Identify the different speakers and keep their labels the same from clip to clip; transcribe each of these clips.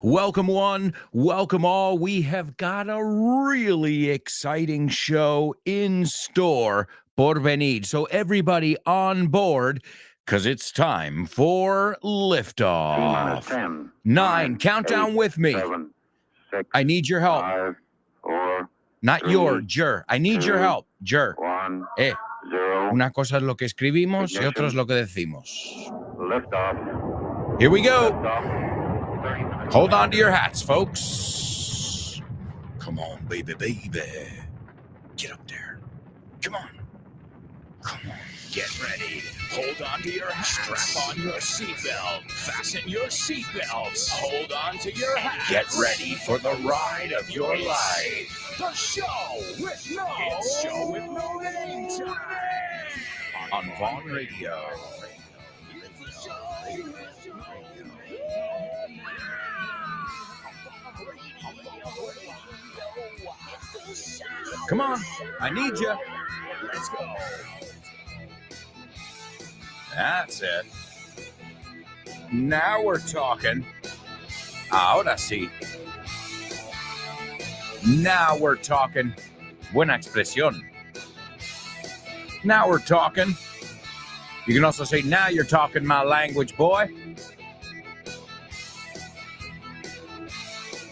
Speaker 1: Welcome one, welcome all. We have got a really exciting show in store por venir. So everybody on board, because it's time for liftoff.
Speaker 2: 10,
Speaker 1: 9, countdown
Speaker 2: 8,
Speaker 1: with me.
Speaker 2: 7, 6,
Speaker 1: I need your help.
Speaker 2: 5, 4,
Speaker 1: Not
Speaker 2: 3,
Speaker 1: your, Jer. I need your
Speaker 2: 2,
Speaker 1: help, Jer.
Speaker 2: 1, 0.
Speaker 1: Una cosa es lo que escribimos y otra es
Speaker 2: Ignition.
Speaker 1: lo que decimos.
Speaker 2: Liftoff.
Speaker 1: Here we go.
Speaker 2: Liftoff. 30 minutes.
Speaker 1: Hold on to your hats, folks. Come on, baby. Get up there. Come on. Get ready. Hold on to your hats. Strap on your seatbelt. Fasten your seatbelts. Hold on to your hats. Get ready for the ride of your life. The show with no name time. On Vaughn Radio. Come on, I need you. Let's go. That's it. Now we're talking. Ahora sí. Now we're talking. Buena expresión. Now we're talking. You can also say, now you're talking my language, boy.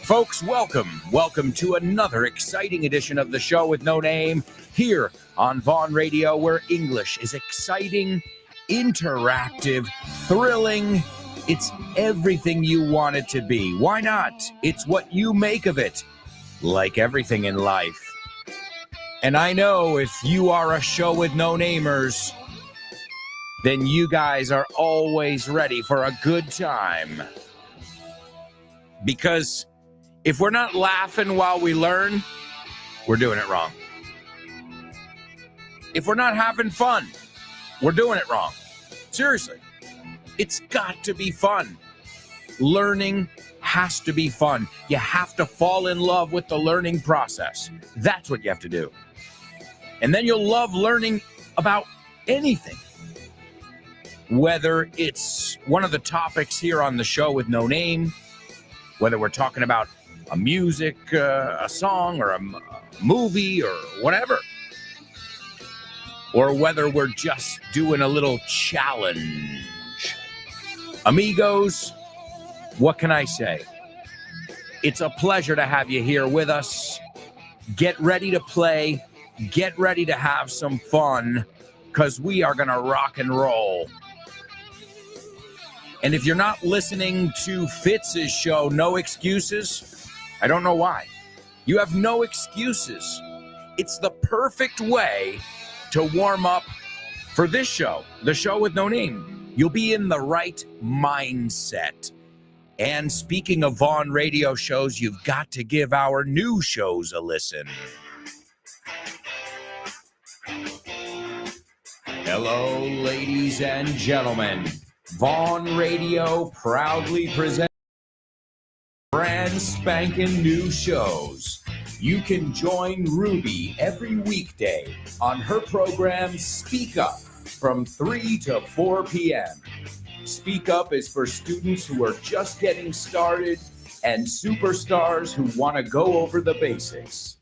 Speaker 1: Folks, welcome. Welcome to another exciting edition of the show with no name here on Vaughn Radio, where English is exciting, interactive, thrilling. It's everything you want it to be. Why not? It's what you make of it, like everything in life. And I know if you are a show with no namers, then you guys are always ready for a good time. Because if we're not laughing while we learn, we're doing it wrong. If we're not having fun, we're doing it wrong. Seriously. It's got to be fun. Learning has to be fun. You have to fall in love with the learning process. That's what you have to do. And then you'll love learning about anything. Whether it's one of the topics here on the show with no name, whether we're talking about a music, a song, or a movie, or whatever. Or whether we're just doing a little challenge. Amigos, what can I say? It's a pleasure to have you here with us. Get ready to play. Get ready to have some fun, because we are going to rock and roll. And if you're not listening to Fitz's show, No Excuses, I don't know why. You have no excuses. It's the perfect way to warm up for this show, the show with no name. You'll be in the right mindset. And speaking of Vaughn Radio shows, you've got to give our new shows a listen. Hello, ladies and gentlemen. Vaughn Radio proudly presents brand spanking new shows. You can join Ruby every weekday on her program Speak Up from 3 to 4 p.m. Speak Up is for students who are just getting started and superstars who want to go over the basics.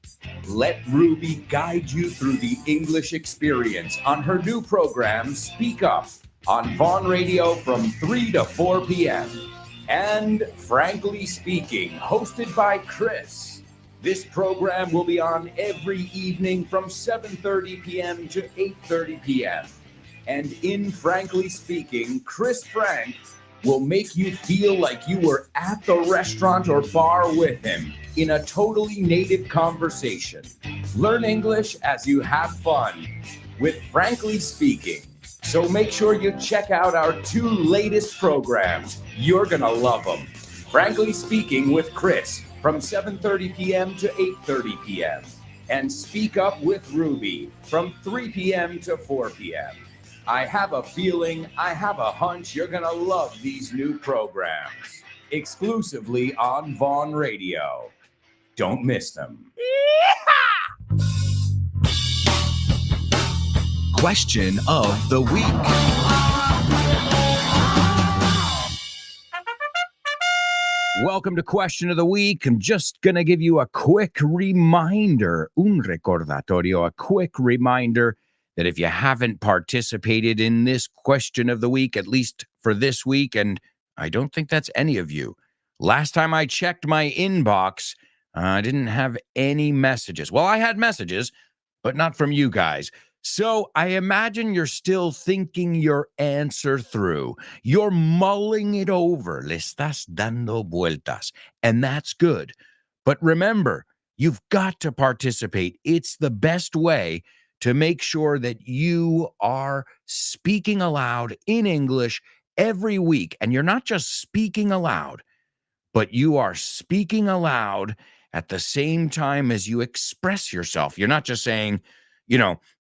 Speaker 1: Let Ruby guide you through the English experience on her new program Speak Up on Vaughn Radio from 3 to 4 p.m. And Frankly Speaking, hosted by Chris. This program will be on every evening from 7:30 p.m. to 8:30 p.m. And in Frankly Speaking, Chris Frank will make you feel like you were at the restaurant or bar with him in a totally native conversation. Learn English as you have fun with Frankly Speaking. So make sure you check out our 2 latest programs. You're going to love them. Frankly Speaking with Chris from 7:30 p.m. to 8:30 p.m. And Speak Up with Ruby from 3 p.m. to 4 p.m. I have a feeling, I have a hunch you're going to love these new programs. Exclusively on Vaughn Radio. Don't miss them. Question of the week. Welcome to Question of the Week. I'm just going to give you a quick reminder, un recordatorio, a quick reminder that if you haven't participated in this Question of the Week, at least for this week, and I don't think that's any of you, last time I checked my inbox, I didn't have any messages. Well, I had messages, but not from you guys. So I imagine you're still thinking your answer through. You're mulling it over. Le estás dando vueltas. And that's good. But remember, you've got to participate. It's the best way to make sure that you are speaking aloud in English every week. And you're not just speaking aloud, but you are speaking aloud at the same time as you express yourself. You're not just saying,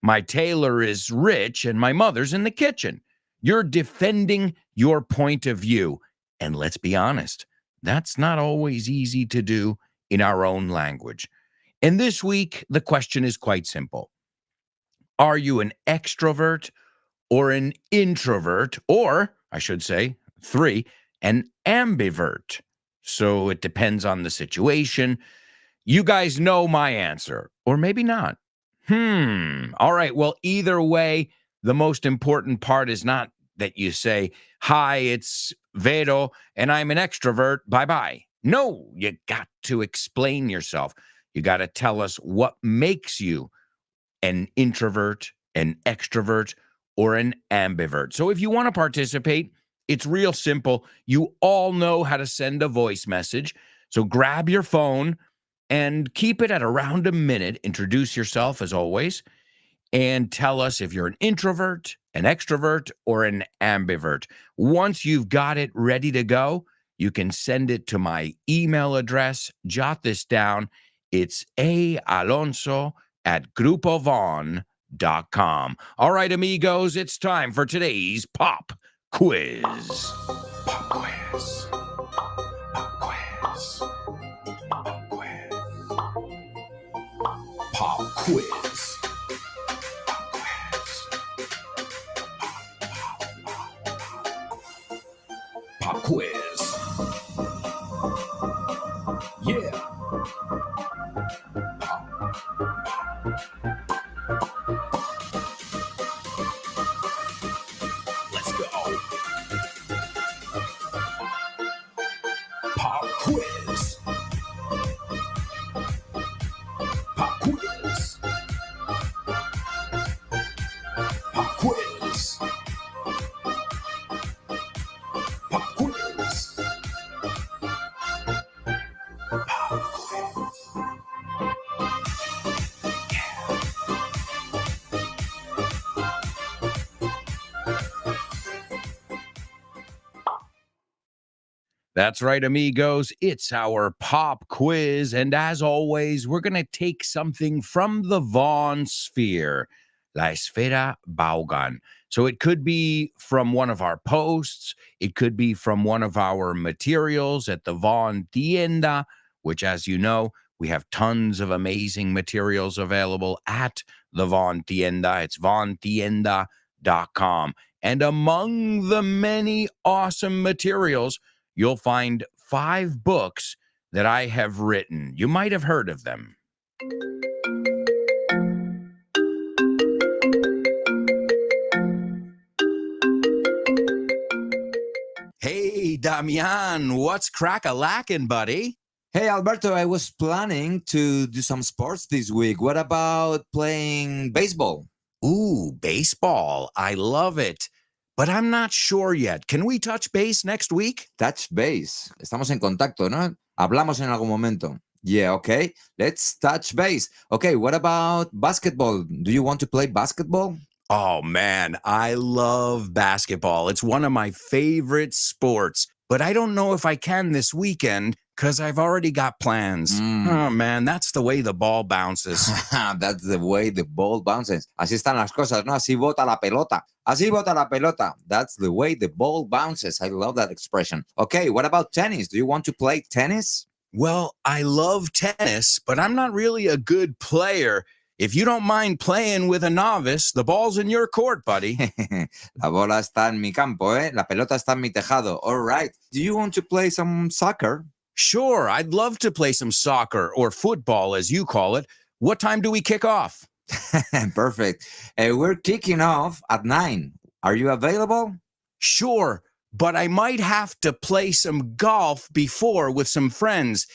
Speaker 1: my tailor is rich and my mother's in the kitchen. You're defending your point of view. And let's be honest, that's not always easy to do in our own language. And this week, the question is quite simple. Are you an extrovert or an introvert? Or, I should say, 3, an ambivert? So it depends on the situation. You guys know my answer, or maybe not. All right. Well, either way, the most important part is not that you say, hi, it's Vero, and I'm an extrovert. Bye-bye. No, you got to explain yourself. You got to tell us what makes you an introvert, an extrovert, or an ambivert. So if you want to participate, it's real simple. You all know how to send a voice message. So grab your phone and keep it at around a minute. Introduce yourself as always and tell us if you're an introvert, an extrovert, or an ambivert. Once you've got it ready to go, you can send it to my email address. Jot this down. It's aalonso@grupovon.com. All right, amigos, it's time for today's pop quiz. Pop quiz. Pop quiz. Pop quiz. Pop quiz. Pop quiz. Yeah. Let's go. Pop quiz. Pop quiz. Pop quiz. Pop quiz. Pop quiz. That's right, amigos. It's our pop quiz. And as always, we're going to take something from the Vaughn sphere, La Esfera Vaughan. So it could be from one of our posts. It could be from one of our materials at the Vaughn Tienda, which, as you know, we have tons of amazing materials available at the Vaughn Tienda. It's vaughntienda.com. And among the many awesome materials, you'll find 5 books that I have written. You might have heard of them. Hey, Damian, what's crack-a-lackin', buddy?
Speaker 3: Hey, Alberto, I was planning to do some sports this week. What about playing baseball?
Speaker 1: Ooh, baseball. I love it. But I'm not sure yet. Can we touch base next week?
Speaker 3: Touch base. Estamos en contacto, ¿no? Hablamos en algún momento. Yeah, okay. Let's touch base. Okay, what about basketball? Do you want to play basketball?
Speaker 1: Oh, man, I love basketball. It's one of my favorite sports. But I don't know if I can this weekend because I've already got plans. Oh, man, that's the way the ball bounces.
Speaker 3: That's the way the ball bounces. Así están las cosas, ¿no? Así bota la pelota. Así bota la pelota. That's the way the ball bounces. I love that expression. Okay, what about tennis? Do you want to play tennis?
Speaker 1: Well, I love tennis, but I'm not really a good player. If you don't mind playing with a novice, the ball's in your court, buddy.
Speaker 3: La bola está en mi campo, ¿eh? La pelota está en mi tejado. All right. Do you want to play some soccer?
Speaker 1: Sure, I'd love to play some soccer or football, as you call it. What time do we kick off?
Speaker 3: Perfect. We're kicking off at 9. Are you available?
Speaker 1: Sure, but I might have to play some golf before with some friends.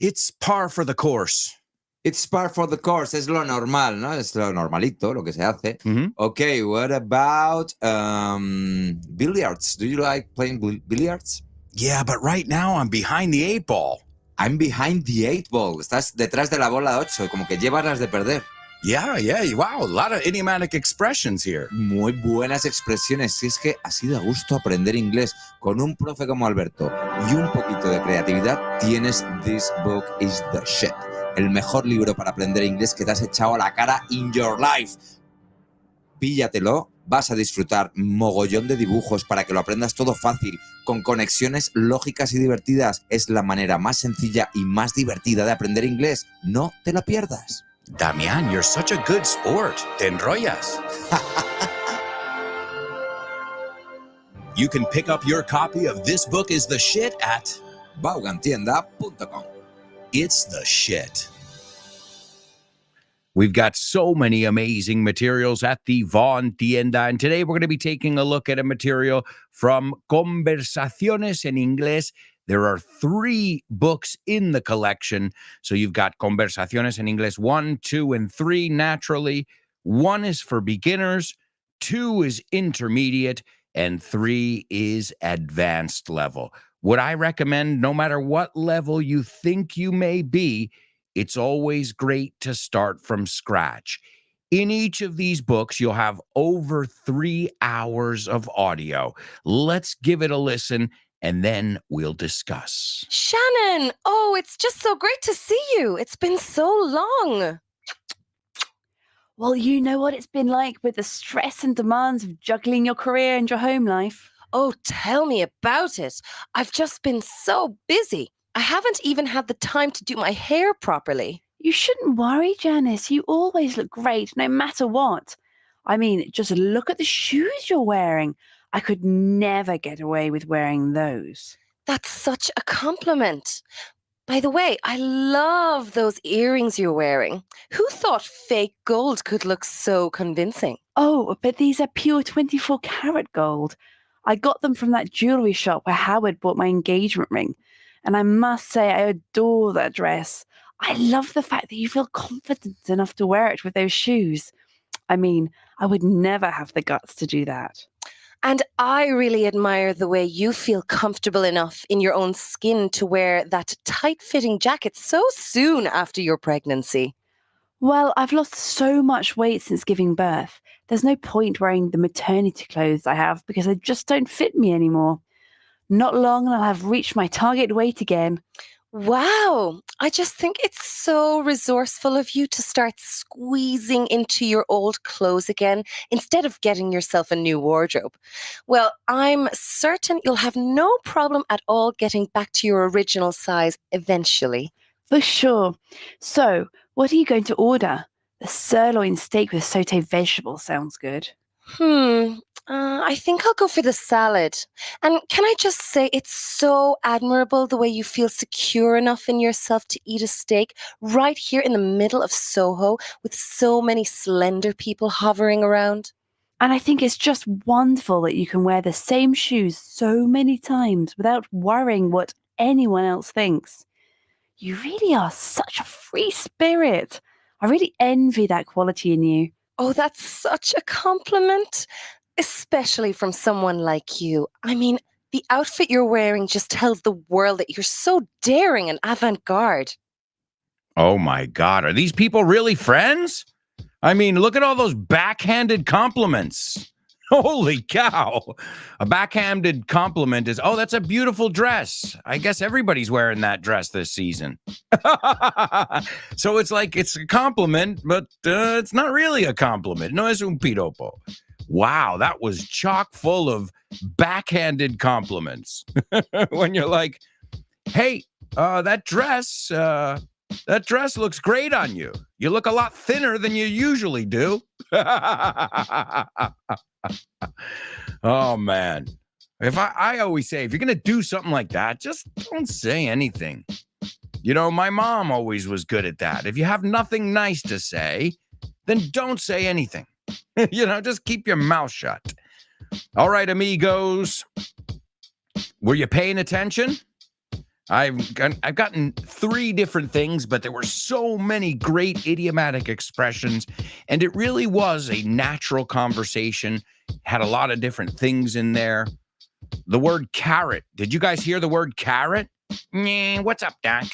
Speaker 1: It's par for the course.
Speaker 3: It's par for the course. Es lo normal, ¿no? Es lo normalito, lo que se hace.
Speaker 1: Mhm.
Speaker 3: Okay, what about billiards? Do you like playing billiards?
Speaker 1: Yeah, but right now I'm behind the 8 ball.
Speaker 3: I'm behind the 8 ball. Estás detrás de la bola 8, como que llevas las de perder.
Speaker 1: Yeah, wow, a lot of idiomatic expressions here.
Speaker 3: Muy buenas expresiones. Si es que ha sido a gusto aprender inglés con un profe como Alberto y un poquito de creatividad, tienes This Book is the Shit. El mejor libro para aprender inglés que te has echado a la cara in your life. Píllatelo, vas a disfrutar mogollón de dibujos para que lo aprendas todo fácil, con conexiones lógicas y divertidas. Es la manera más sencilla y más divertida de aprender inglés. No te la pierdas.
Speaker 1: Damián, you're such a good sport. Te enrollas. You can pick up your copy of This Book is the Shit at
Speaker 3: Vaughantienda.com.
Speaker 1: It's the Shit. We've got so many amazing materials at the Vaughan Tienda, and today we're going to be taking a look at a material from Conversaciones en Inglés. There are 3 books in the collection. So you've got Conversaciones en Inglés 1, 2, and 3 naturally. 1 is for beginners, 2 is intermediate, and 3 is advanced level. Would I recommend, no matter what level you think you may be, it's always great to start from scratch. In each of these books, you'll have over 3 hours of audio. Let's give it a listen, and then we'll discuss.
Speaker 4: Shannon, oh, it's just so great to see you. It's been so long.
Speaker 5: Well, you know what it's been like with the stress and demands of juggling your career and your home life.
Speaker 4: Oh, tell me about it. I've just been so busy. I haven't even had the time to do my hair properly.
Speaker 5: You shouldn't worry, Janice. You always look great, no matter what. I mean, just look at the shoes you're wearing. I could never get away with wearing those.
Speaker 4: That's such a compliment. By the way, I love those earrings you're wearing. Who thought fake gold could look so convincing?
Speaker 5: Oh, but these are pure 24 karat gold. I got them from that jewelry shop where Howard bought my engagement ring. And I must say, I adore that dress. I love the fact that you feel confident enough to wear it with those shoes. I mean, I would never have the guts to do that.
Speaker 4: And I really admire the way you feel comfortable enough in your own skin to wear that tight-fitting jacket so soon after your pregnancy.
Speaker 5: Well, I've lost so much weight since giving birth. There's no point wearing the maternity clothes I have because they just don't fit me anymore. Not long and I'll have reached my target weight again.
Speaker 4: Wow, I just think it's so resourceful of you to start squeezing into your old clothes again instead of getting yourself a new wardrobe. Well, I'm certain you'll have no problem at all getting back to your original size eventually.
Speaker 5: For sure. So, what are you going to order? The sirloin steak with sauté vegetables sounds good.
Speaker 4: I think I'll go for the salad. And can I just say, it's so admirable the way you feel secure enough in yourself to eat a steak right here in the middle of Soho with so many slender people hovering around.
Speaker 5: And I think it's just wonderful that you can wear the same shoes so many times without worrying what anyone else thinks. You really are such a free spirit. I really envy that quality in you.
Speaker 4: Oh, that's such a compliment, especially from someone like you. I mean, the outfit you're wearing just tells the world that you're so daring and avant-garde.
Speaker 1: Oh my God, are these people really friends? I mean, look at all those backhanded compliments. Holy cow. A backhanded compliment is, oh, that's a beautiful dress. I guess everybody's wearing that dress this season. So it's like, it's a compliment, but it's not really a compliment. No es un piropo. Wow, that was chock full of backhanded compliments. When you're like, hey, that dress looks great on you. You look a lot thinner than you usually do. Oh, man. I always say, if you're going to do something like that, just don't say anything. You know, my mom always was good at that. If you have nothing nice to say, then don't say anything. You know, just keep your mouth shut. All right, amigos. Were you paying attention? I've gotten 3 different things, but there were so many great idiomatic expressions, and it really was a natural conversation. Had a lot of different things in there. The word carrot. Did you guys hear the word carrot? What's up, Doc?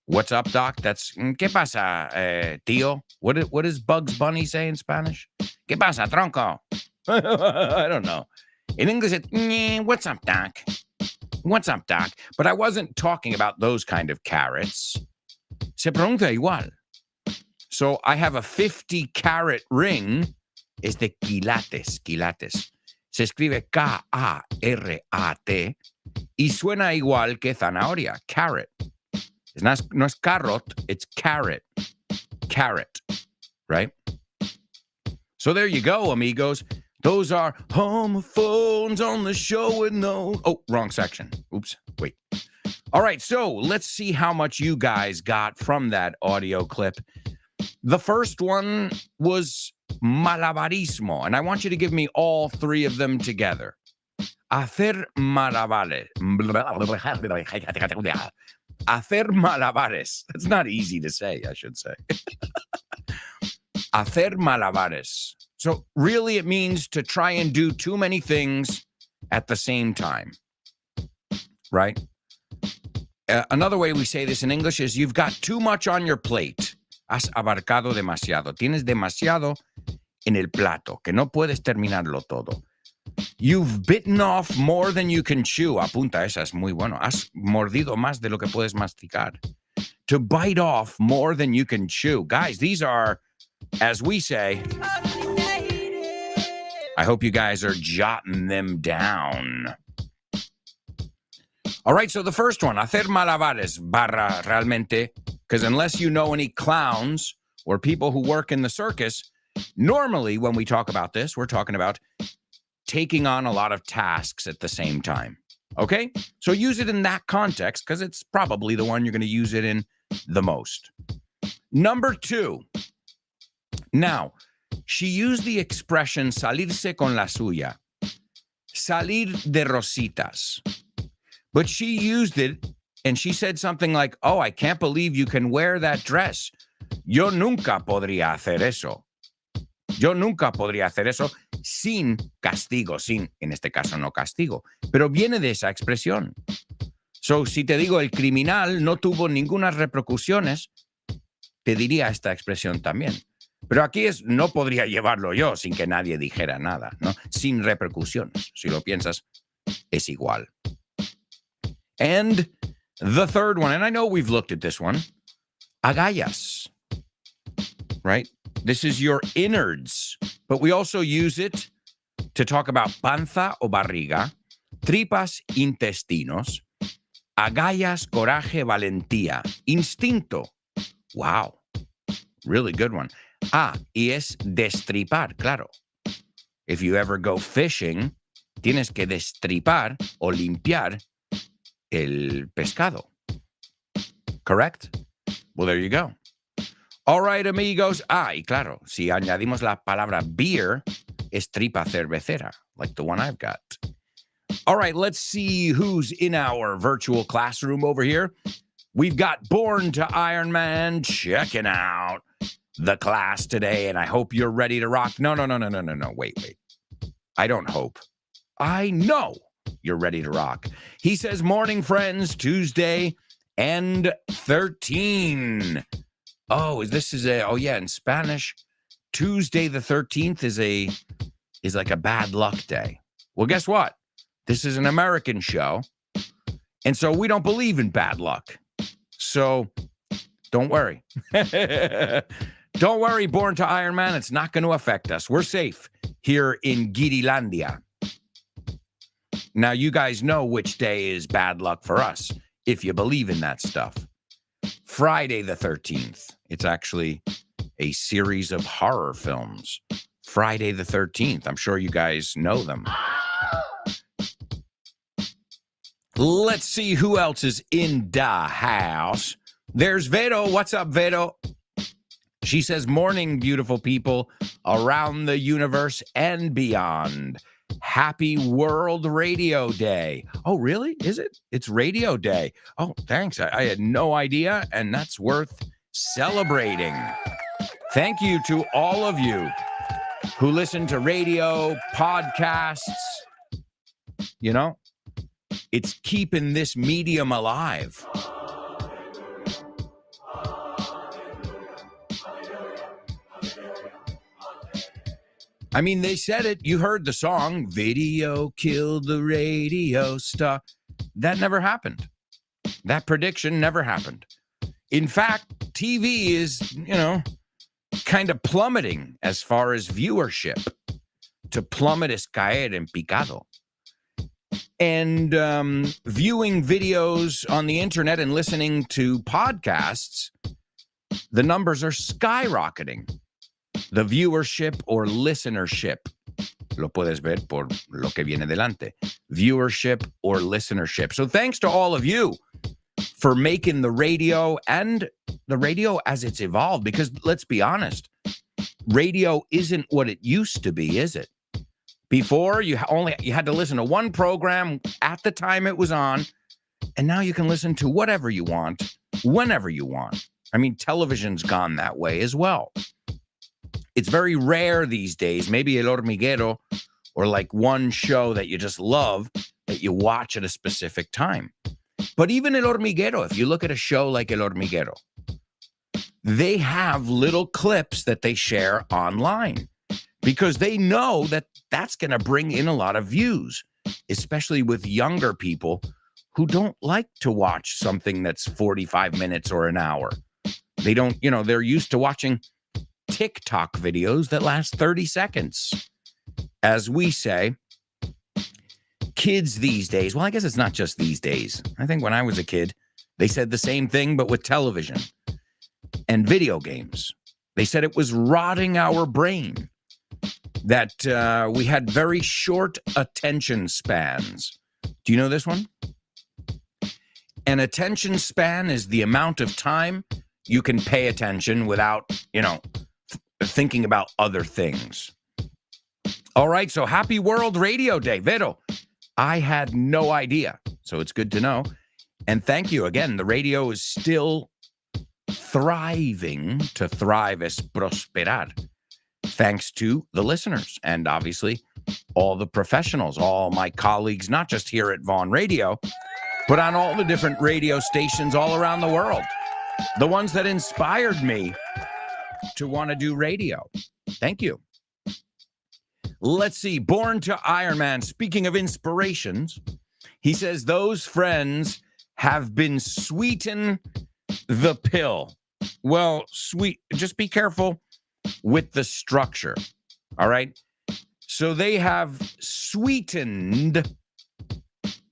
Speaker 1: What's up, Doc? That's ¿Qué pasa, tío? What does Bugs Bunny say in Spanish? ¿Qué pasa, tronco? I don't know. In English, it's what's up, Doc? What's up, Doc? But I wasn't talking about those kind of carrots. Se pronuncia igual. So I have a 50-carat ring. Es de quilates, quilates. Se escribe K-A-R-A-T y suena igual que zanahoria, carrot. No es carrot, it's carrot. Carrot, right? So there you go, amigos. Those are homophones on the show with no... Oh, wrong section. Oops, wait. All right, so let's see how much you guys got from that audio clip. The first one was malabarismo, and I want you to give me all 3 of them together. Hacer malabares. Hacer malabares. That's not easy to say, I should say. Hacer malabares. So really it means to try and do too many things at the same time, right? Another way we say this in English is you've got too much on your plate. Has abarcado demasiado. Tienes demasiado en el plato, que no puedes terminarlo todo. You've bitten off more than you can chew. Apunta, esa es muy bueno. Has mordido más de lo que puedes masticar. To bite off more than you can chew. Guys, these are, as we say, I hope you guys are jotting them down. All right, so the first one, hacer malabares, barra realmente, because unless you know any clowns or people who work in the circus, normally when we talk about this, we're talking about taking on a lot of tasks at the same time. Okay? So use it in that context because it's probably the one you're going to use it in the most. Number 2. Now, she used the expression salirse con la suya, salir de rositas. But she used it and she said something like, oh, I can't believe you can wear that dress. Yo nunca podría hacer eso. Yo nunca podría hacer eso sin castigo, sin, en este caso no castigo, pero viene de esa expresión. So, si te digo el criminal no tuvo ninguna repercusiones, te diría esta expresión también. Pero aquí es, no podría llevarlo yo sin que nadie dijera nada, ¿no? Sin repercusiones. Si lo piensas, es igual. And the third one, and I know we've looked at this one, agallas, right? This is your innards, but we also use it to talk about panza o barriga, tripas, intestinos, agallas, coraje, valentía, instinto. Wow, really good one. Ah, y es destripar, claro. If you ever go fishing, tienes que destripar o limpiar el pescado. Correct? Well, there you go. All right, amigos. Ah, y claro, si añadimos la palabra beer, es tripa cervecera, like the one I've got. All right, let's see who's in our virtual classroom over here. We've got Born to Iron Man checking out the class today, and I hope you're ready to rock. No. Wait. I don't hope. I know you're ready to rock. He says, morning, friends, Tuesday and 13. Oh, in Spanish, Tuesday the 13th is like a bad luck day. Well, guess what? This is an American show, and so we don't believe in bad luck. So don't worry. Don't worry, Born to Iron Man. It's not going to affect us. We're safe here in Girilandia. Now, you guys know which day is bad luck for us, if you believe in that stuff. Friday the 13th. It's actually a series of horror films. Friday the 13th. I'm sure you guys know them. Let's see who else is in the house. There's Vero. What's up, Vero? She says, morning, beautiful people around the universe and beyond. Happy World Radio Day. Oh, really? Is it? It's Radio Day. Oh, thanks. I had no idea, and that's worth celebrating. Thank you to all of you who listen to radio, podcasts. You know, it's keeping this medium alive. I mean, they said it. You heard the song, Video Killed the Radio Star. That never happened. That prediction never happened. In fact, TV is, kind of plummeting as far as viewership. To plummet es caer en picado. And viewing videos on the internet and listening to podcasts, the numbers are skyrocketing. The viewership or listenership. Lo puedes ver por lo que viene delante. Viewership or listenership. So thanks to all of you for making the radio and the radio as it's evolved. Because let's be honest, radio isn't what it used to be, is it? Before, you had to listen to one program at the time it was on, and now you can listen to whatever you want, whenever you want. I mean, television's gone that way as well. It's very rare these days, maybe El Hormiguero, or like one show that you just love that you watch at a specific time. But even El Hormiguero, if you look at a show like El Hormiguero, they have little clips that they share online because they know that that's going to bring in a lot of views, especially with younger people who don't like to watch something that's 45 minutes or an hour. They don't, they're used to watching TikTok videos that last 30 seconds. As we say, kids these days, well, I guess it's not just these days. I think when I was a kid, they said the same thing, but with television and video games. They said it was rotting our brain, that we had very short attention spans. Do you know this one? An attention span is the amount of time you can pay attention without, thinking about other things. All right, so happy World Radio Day. Vero, I had no idea, so it's good to know. And thank you again. The radio is still thriving. To thrive es prosperar. Thanks to the listeners and obviously all the professionals, all my colleagues, not just here at Vaughn Radio, but on all the different radio stations all around the world. The ones that inspired me to want to do radio. Thank you. Let's see. Born to Iron Man. Speaking of inspirations, he says those friends have been sweeten the pill. Well, just be careful with the structure. All right. So they have sweetened.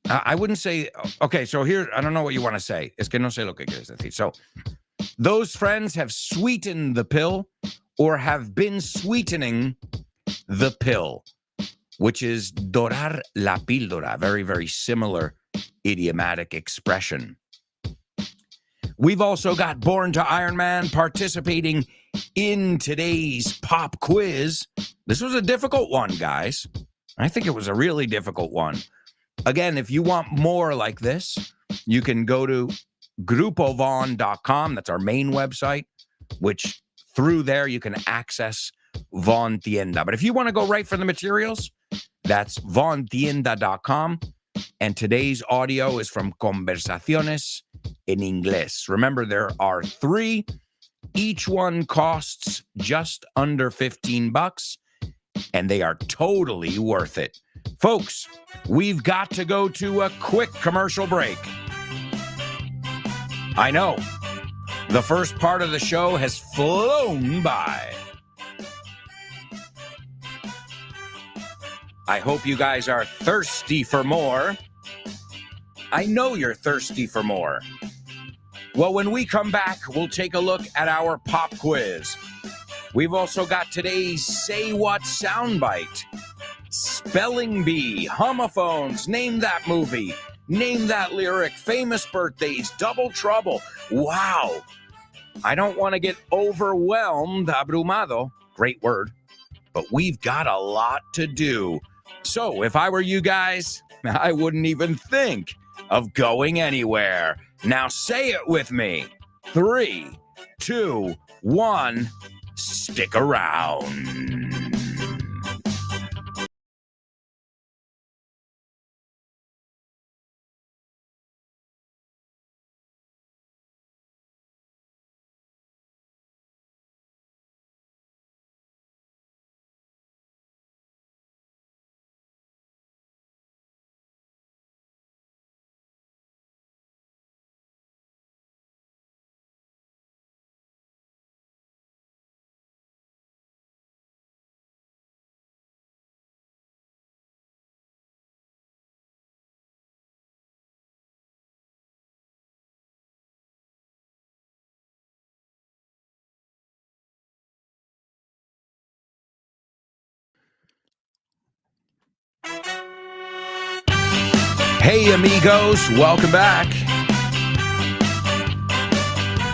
Speaker 1: I wouldn't say. Okay. So here, I don't know what you want to say. Es que no sé lo que quieres decir. So those friends have sweetened the pill or have been sweetening the pill, which is dorar la píldora. Very, very similar idiomatic expression. We've also got Born to Iron Man participating in today's pop quiz. This was a difficult one, guys. I think it was a really difficult one. Again, if you want more like this, you can go to grupovon.com. That's our main website, which through there you can access Von Tienda. But if you want to go right for the materials, that's vontienda.com. And today's audio is from Conversaciones en Inglés. Remember, there are 3. Each one costs just under $15, and they are totally worth it. Folks, we've got to go to a quick commercial break. I know, the first part of the show has flown by. I hope you guys are thirsty for more. I know you're thirsty for more. Well, when we come back, we'll take a look at our pop quiz. We've also got today's Say What soundbite. Spelling Bee, homophones, name that movie. Name that lyric, famous birthdays, double trouble. Wow. I don't want to get overwhelmed, abrumado. Great word. But we've got a lot to do. So if I were you guys, I wouldn't even think of going anywhere. Now say it with me. 3, 2, 1, stick around. Hey, amigos, welcome back.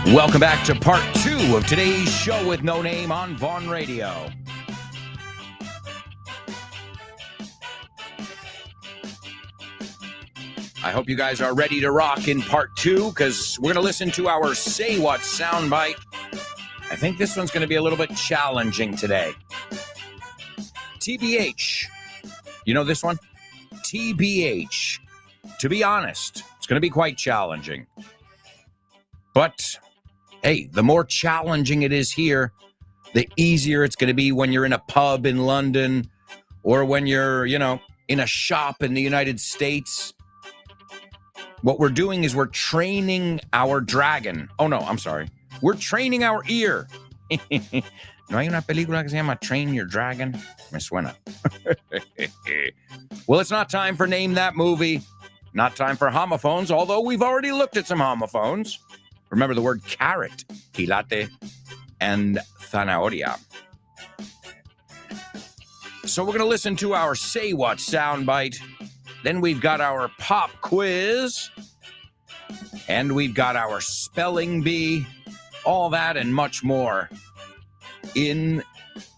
Speaker 1: Welcome back to part 2 of today's show with No Name on Vaughn Radio. I hope you guys are ready to rock in part 2 because we're going to listen to our Say What soundbite. I think this one's going to be a little bit challenging today. TBH. You know this one? TBH. To be honest, it's going to be quite challenging. But, hey, the more challenging it is here, the easier it's going to be when you're in a pub in London or when you're, in a shop in the United States. What we're doing is we're training our dragon. Oh, no, I'm sorry. We're training our ear. ¿No hay una película que se llama Train Your Dragon? Me suena. Well, it's not time for Name That Movie. Not time for homophones, although we've already looked at some homophones. Remember the word carrot, quilate, and zanahoria. So we're going to listen to our Say What soundbite. Then we've got our pop quiz. And we've got our spelling bee. All that and much more in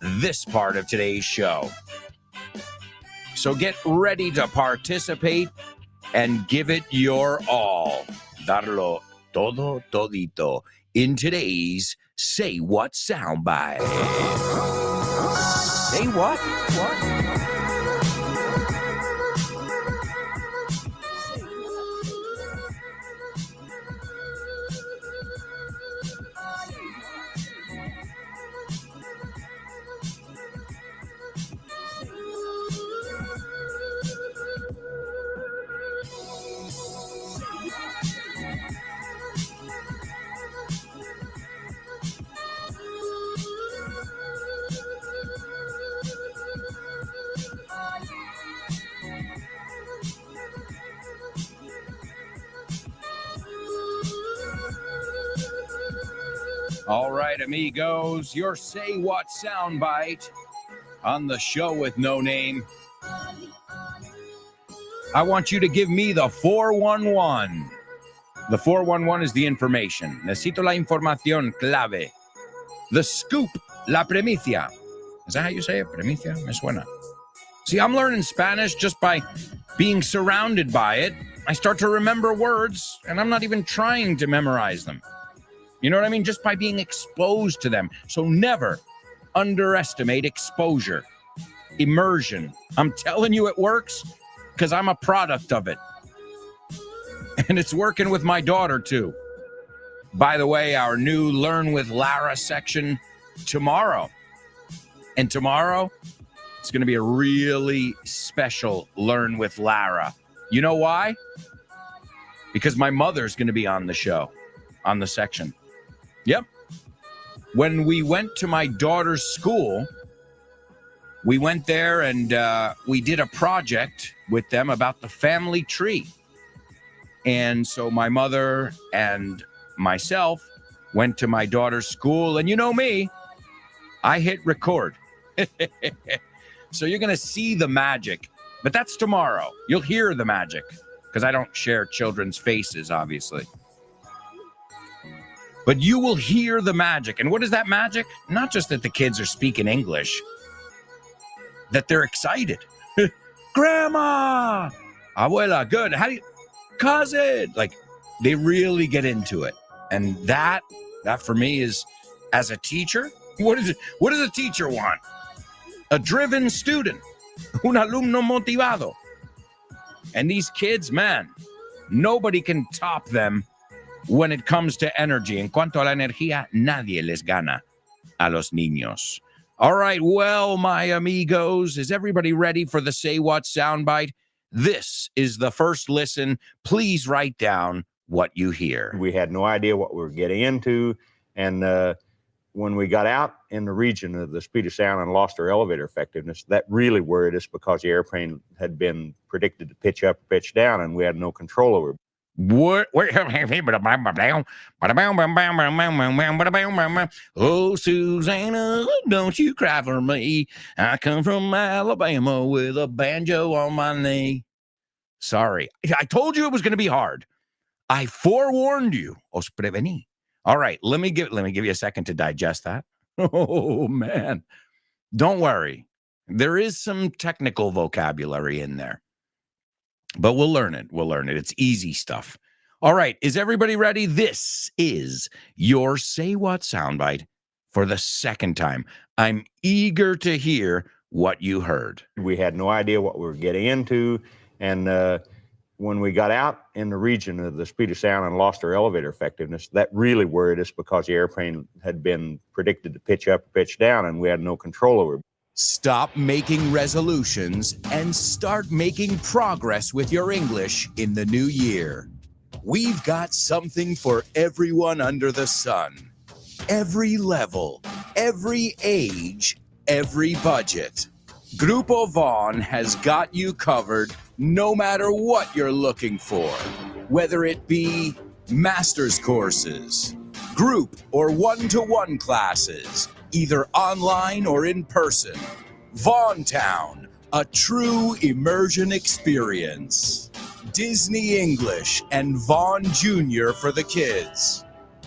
Speaker 1: this part of today's show. So get ready to participate and give it your all. Darlo todo todito in today's Say What soundbite. Say what? What? All right, amigos, your Say What soundbite on the show with No Name. I want you to give me the 411. The 411 is the information. Necesito la información clave. The scoop, la primicia. Is that how you say it? Primicia? Me suena. See, I'm learning Spanish just by being surrounded by it. I start to remember words, and I'm not even trying to memorize them. You know what I mean? Just by being exposed to them. So never underestimate exposure, immersion. I'm telling you it works because I'm a product of it. And it's working with my daughter too. By the way, our new Learn with Lara section tomorrow. And tomorrow, it's going to be a really special Learn with Lara. You know why? Because my mother's going to be on the show, on the section. Yep. When we went to my daughter's school, we went there and we did a project with them about the family tree. And so my mother and myself went to my daughter's school. And you know me, I hit record. So you're going to see the magic. But that's tomorrow. You'll hear the magic. because I don't share children's faces, obviously. But you will hear the magic. And what is that magic? Not just that the kids are speaking English, that they're excited. Grandma, abuela, good. How do you, cousin? Like, they really get into it. And that for me is, as a teacher, what does a teacher want? A driven student, un alumno motivado. And these kids, man, nobody can top them when it comes to energy. En cuanto a la energía, nadie les gana a los niños. All right, well, my amigos, is everybody ready for the Say What soundbite? This is the first listen. Please write down what you hear.
Speaker 6: We had no idea what we were getting into, and when we got out in the region of the speed of sound and lost our elevator effectiveness, that really worried us because the airplane had been predicted to pitch up or pitch down, and we had no control over it.
Speaker 1: What? Oh, Susanna, don't you cry for me. I come from Alabama with a banjo on my knee. Sorry. I told you it was going to be hard. I forewarned you. Os prevení. All right, let me give you a second to digest that. Oh, man. Don't worry. There is some technical vocabulary in there. But we'll learn it. It's easy stuff. All right. Is everybody ready? This is your Say What soundbite for the second time. I'm eager to hear what you heard.
Speaker 6: We had no idea what we were getting into. And when we got out in the region of the speed of sound and lost our elevator effectiveness, that really worried us because the airplane had been predicted to pitch up or pitch down, and we had no control over it.
Speaker 1: Stop making resolutions and start making progress with your English in the new year. We've got something for everyone under the sun. Every level, every age, every budget. Grupo Vaughn has got you covered no matter what you're looking for. Whether it be master's courses, group or one-to-one classes, either online or in person. Vaughntown, a true immersion experience. Disney English and Vaughn Jr. for the kids.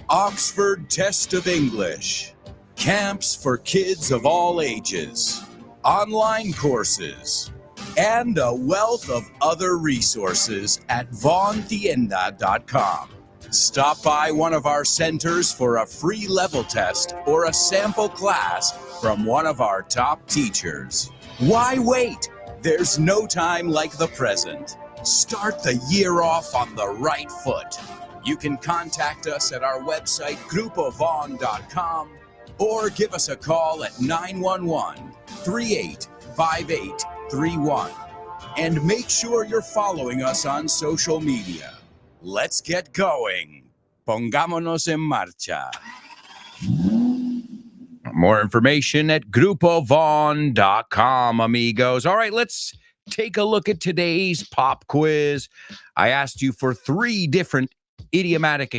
Speaker 1: Oxford Test of English. Camps for kids of all ages. Online courses. And a wealth of other resources at vaughntienda.com. Stop by one of our centers for a free level test or a sample class from one of our top teachers. Why wait? There's no time like the present. Start the year off on the right foot. You can contact us at our website, grupovaughn.com, or give us a call at 911-385831. And make sure you're following us on social media. Let's get going. Pongámonos en marcha. More information at grupovaughn.com, amigos. All right, let's take a look at today's pop quiz. I asked you for 3 different idiomatic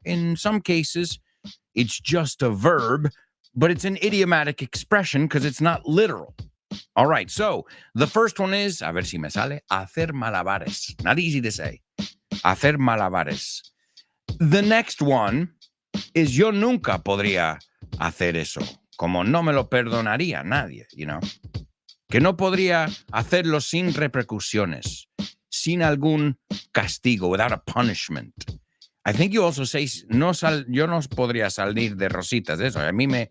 Speaker 1: in some cases, it's just a verb, but it's an idiomatic expression because it's not literal. All right, so the first one is, a ver si me sale, hacer malabares. Not easy to say. Hacer malabares. The next one is yo nunca podría hacer eso. Como no me lo perdonaría nadie, you know. Que no podría hacerlo sin repercusiones, sin algún castigo, without a punishment. I think you also say, yo no podría salir de rositas, eso. A mí me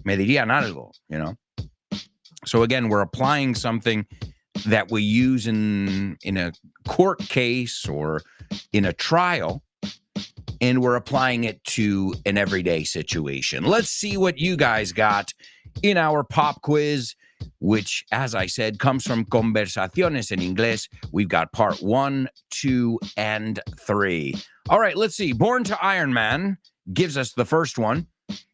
Speaker 1: dirían algo, you know. So again, we're applying something that we use in a court case or in a trial, and we're applying it to an everyday situation. Let's see what you guys got in our pop quiz, which, as I said, comes from Conversaciones en Inglés. We've got part 1, 2, and 3. All right, let's see. Born to Iron Man gives us the first one.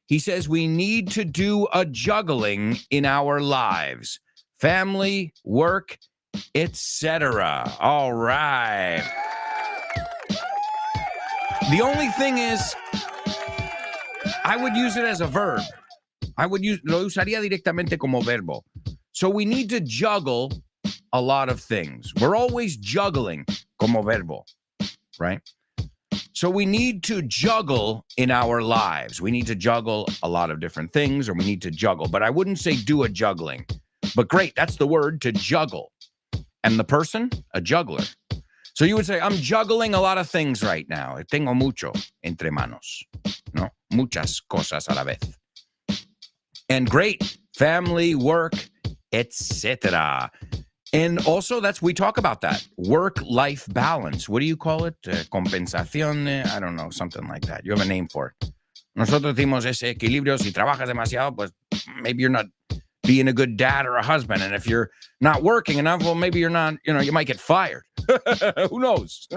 Speaker 1: He says we need to do a juggling in our lives. Family, work, etc. All right. The only thing is, I would use it as a verb. Lo usaría directamente como verbo. So we need to juggle a lot of things. We're always juggling. como verbo, right? So we need to juggle in our lives. We need to juggle a lot of different things, or we need to juggle. But I wouldn't say do a juggling. But great, that's the word, to juggle. And the person, a juggler. So you would say, I'm juggling a lot of things right now. Tengo mucho entre manos. No? Muchas cosas a la vez. And great, family, work, etc. And also, we talk about that. Work-life balance. What do you call it? Compensación? I don't know, something like that. You have a name for it. Nosotros decimos ese equilibrio. Si trabajas demasiado, pues maybe you're not being a good dad or a husband. And if you're not working enough, well, maybe you're not, you might get fired. Who knows?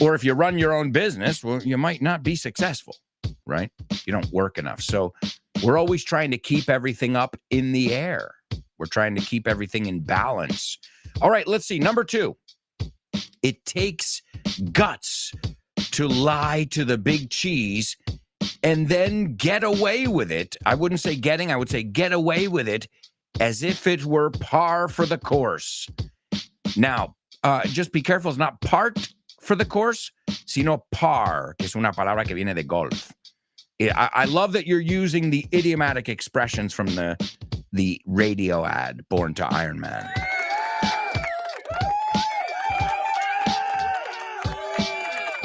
Speaker 1: Or if you run your own business, well, you might not be successful, right? You don't work enough. So we're always trying to keep everything up in the air. We're trying to keep everything in balance. All right, let's see. Number 2, it takes guts to lie to the big cheese and then get away with it. I wouldn't say getting, I would say get away with it as if it were par for the course. Now, just be careful. It's not part for the course, sino par, que es una palabra que viene de golf. I love that you're using the idiomatic expressions from the radio ad, Born to Iron Man.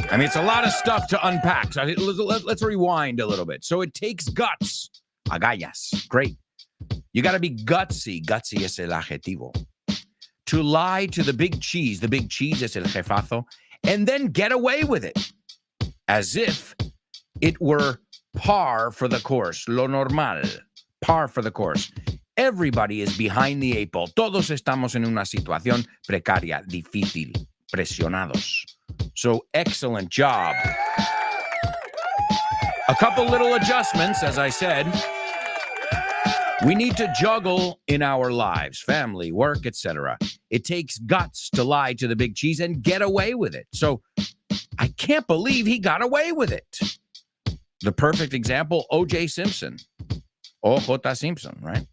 Speaker 1: I mean, it's a lot of stuff to unpack. So let's rewind a little bit. So it takes guts. Agallas. Great. You got to be gutsy. Gutsy es el adjetivo. To lie to the big cheese. The big cheese es el jefazo. And then get away with it. As if it were par for the course. Lo normal. Par for the course. Everybody is behind the 8 ball. Todos estamos en una situación precaria, difícil, presionados. So excellent job. A couple little adjustments, as I said. We need to juggle in our lives, family, work, etc. It takes guts to lie to the big cheese and get away with it. So I can't believe he got away with it. The perfect example, O.J. Simpson. O.J. Simpson, right?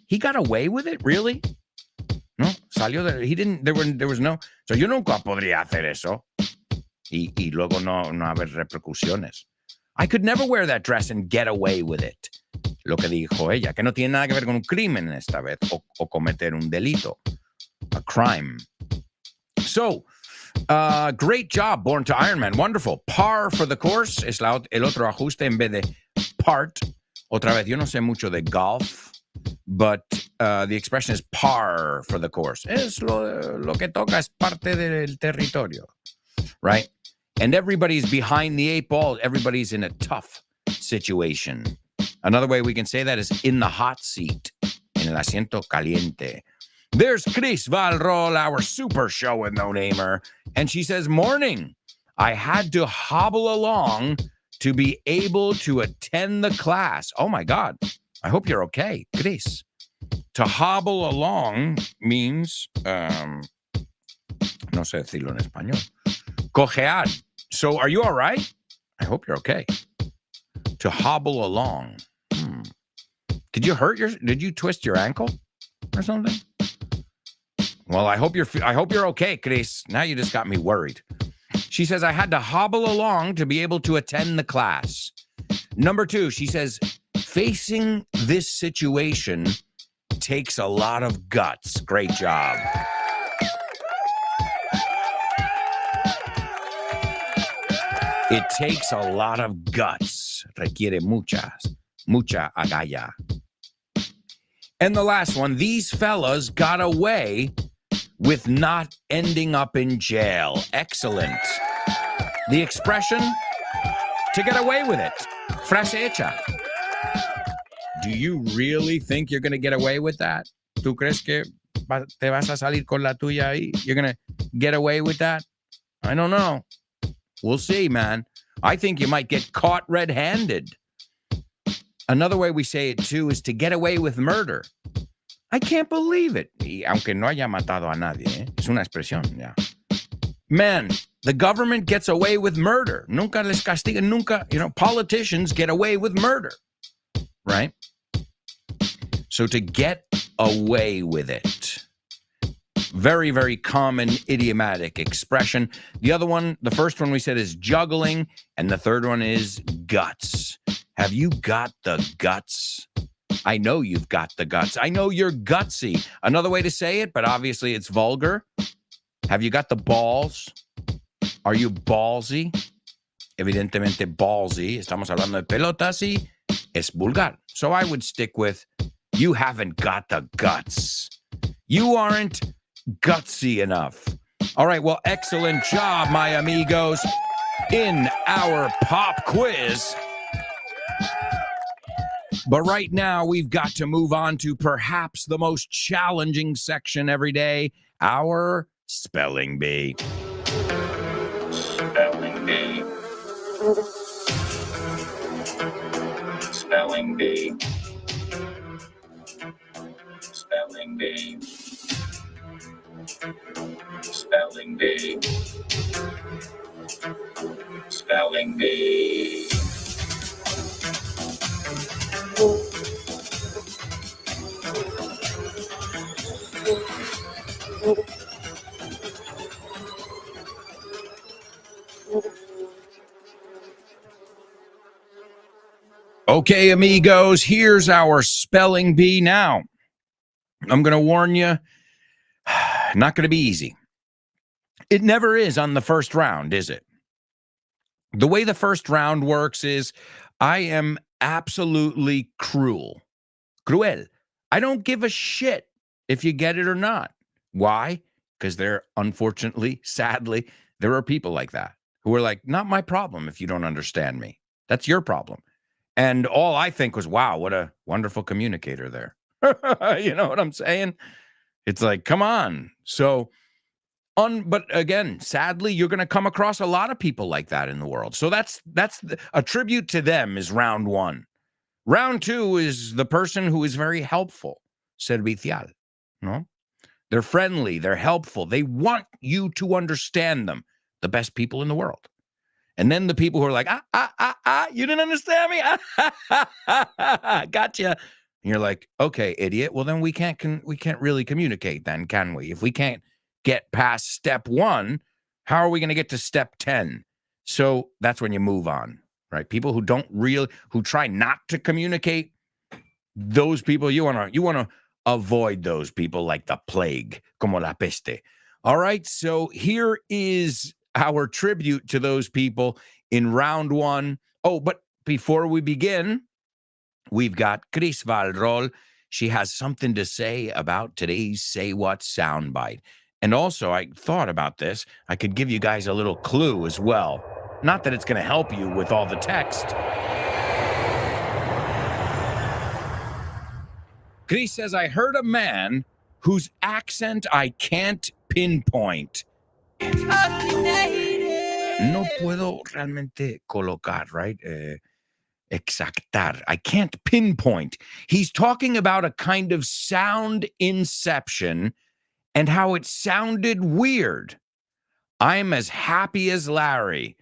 Speaker 1: He got away with it, really? No, salió de, he didn't, there was no, so yo nunca podría hacer eso. Y luego no haber repercusiones. I could never wear that dress and get away with it. Lo que dijo ella, que no tiene nada que ver con un crimen esta vez, o cometer un delito, a crime. So, great job, Born to Iron Man. Wonderful. Par for the course es el otro ajuste en vez de part. Otra vez, yo no sé mucho de golf, but the expression is par for the course. Es lo que toca, es parte del territorio, right? And everybody's behind the 8 ball. Everybody's in a tough situation. Another way we can say that is in the hot seat, en el asiento caliente. There's Chris Valrol, our super show and no-namer, and she says, morning, I had to hobble along to be able to attend the class. Oh, my God. I hope you're okay, Chris. To hobble along means, no sé decirlo en español, cojear. So are you all right? I hope you're okay. To hobble along. Did you twist your ankle or something? Well, I hope you're okay, Chris. Now you just got me worried. She says, I had to hobble along to be able to attend the class. Number 2, she says, facing this situation takes a lot of guts. Great job. It takes a lot of guts. Requiere mucha agalla. And the last one, these fellas got away with not ending up in jail. Excellent. The expression, to get away with it. Frase hecha. Do you really think you're going to get away with that? ¿Tú crees que te vas a salir con la tuya ahí? You're going to get away with that? I don't know. We'll see, man. I think you might get caught red-handed. Another way we say it, too, is to get away with murder. I can't believe it. Y aunque no haya matado a nadie, es una expresión, yeah. Man, the government gets away with murder. Nunca les castigan, nunca, politicians get away with murder, right? So to get away with it. Very, very common idiomatic expression. The other one, the first one we said is juggling, and the third one is guts. Have you got the guts? I know you've got the guts. I know you're gutsy. Another way to say it, but obviously it's vulgar. Have you got the balls? Are you ballsy? Evidentemente ballsy. Estamos hablando de pelotas y es vulgar. So I would stick with, you haven't got the guts. You aren't gutsy enough. All right, well, excellent job, my amigos, in our pop quiz. But right now, we've got to move on to perhaps the most challenging section every day, our spelling bee.
Speaker 2: Spelling bee. Spelling bee. Spelling bee. Spelling bee. Spelling bee.
Speaker 1: Okay, amigos, here's our spelling bee now. I'm going to warn you, not going to be easy. It never is on the first round, is it? The way the first round works is I am absolutely cruel. Cruel. I don't give a shit if you get it or not. Why? Because unfortunately, sadly, there are people like that who are like, not my problem if you don't understand me. That's your problem. And all I think was, wow, what a wonderful communicator there. You know what I'm saying? It's like, come on. So, but again, sadly, you're going to come across a lot of people like that in the world. So that's a tribute to them is round one. Round two is the person who is very helpful. Servicial. No? They're friendly. They're helpful. They want you to understand them. The best people in the world. And then the people who are like, you didn't understand me? Gotcha. And you're like, okay, idiot. Well, then we can't really communicate then, can we? If we can't get past step one, how are we going to get to step 10? So that's when you move on, right? People who try not to communicate, those people, you want to avoid those people like the plague, como la peste. All right. So here is our tribute to those people in round one. Oh, but before we begin, we've got Chris Valrol. She has something to say about today's Say What soundbite. And also, I thought about this. I could give you guys a little clue as well. Not that it's going to help you with all the text. Chris says, I heard a man whose accent I can't pinpoint. No puedo realmente colocar, right? Exactar. I can't pinpoint. He's talking about a kind of sound inception and how it sounded weird. I'm as happy as Larry.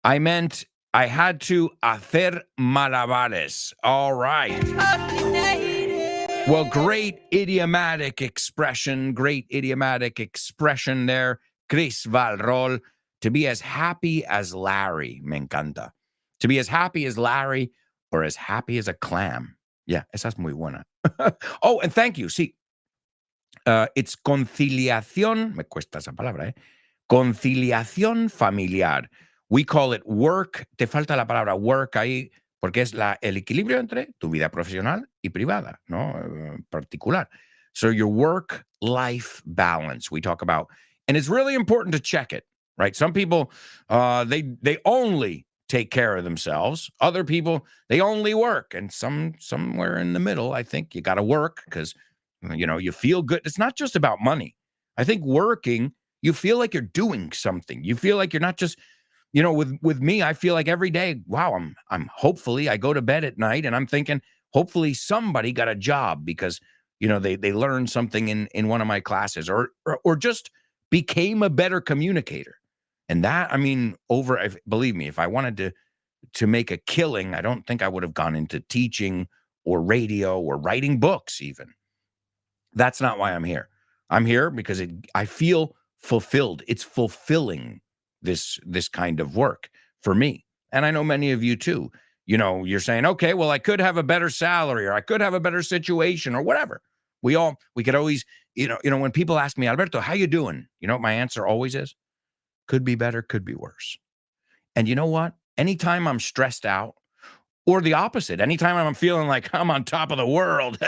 Speaker 1: I meant I had to hacer malabares. All right. Well, great idiomatic expression there. Chris Valrol, to be as happy as Larry, me encanta. To be as happy as Larry or as happy as a clam. Yeah, esa es muy buena. Oh, and thank you. Sí. It's conciliación, me cuesta esa palabra, ¿eh? Conciliación familiar. We call it work. Te falta la palabra work ahí, porque es el equilibrio entre tu vida profesional y privada, ¿no? Particular. So your work-life balance, we talk about. And it's really important to check it, right? Some people, they only take care of themselves. Other people, they only work. And somewhere in the middle, I think you got to work because, you feel good. It's not just about money. I think working, you feel like you're doing something. You feel like you're not just, with me, I feel like every day, wow, I'm hopefully I go to bed at night and I'm thinking, hopefully somebody got a job because, they learned something in one of my classes or just became a better communicator. And that, believe me, if I wanted to make a killing, I don't think I would have gone into teaching or radio or writing books even. That's not why I'm here. I'm here because I feel fulfilled. It's fulfilling, this kind of work for me. And I know many of you too. You're saying, okay, well, I could have a better salary, or I could have a better situation, or whatever. We could always, when people ask me, Alberto, how you doing? You know what my answer always is? Could be better, could be worse. And you know what? Anytime I'm stressed out, or the opposite, anytime I'm feeling like I'm on top of the world,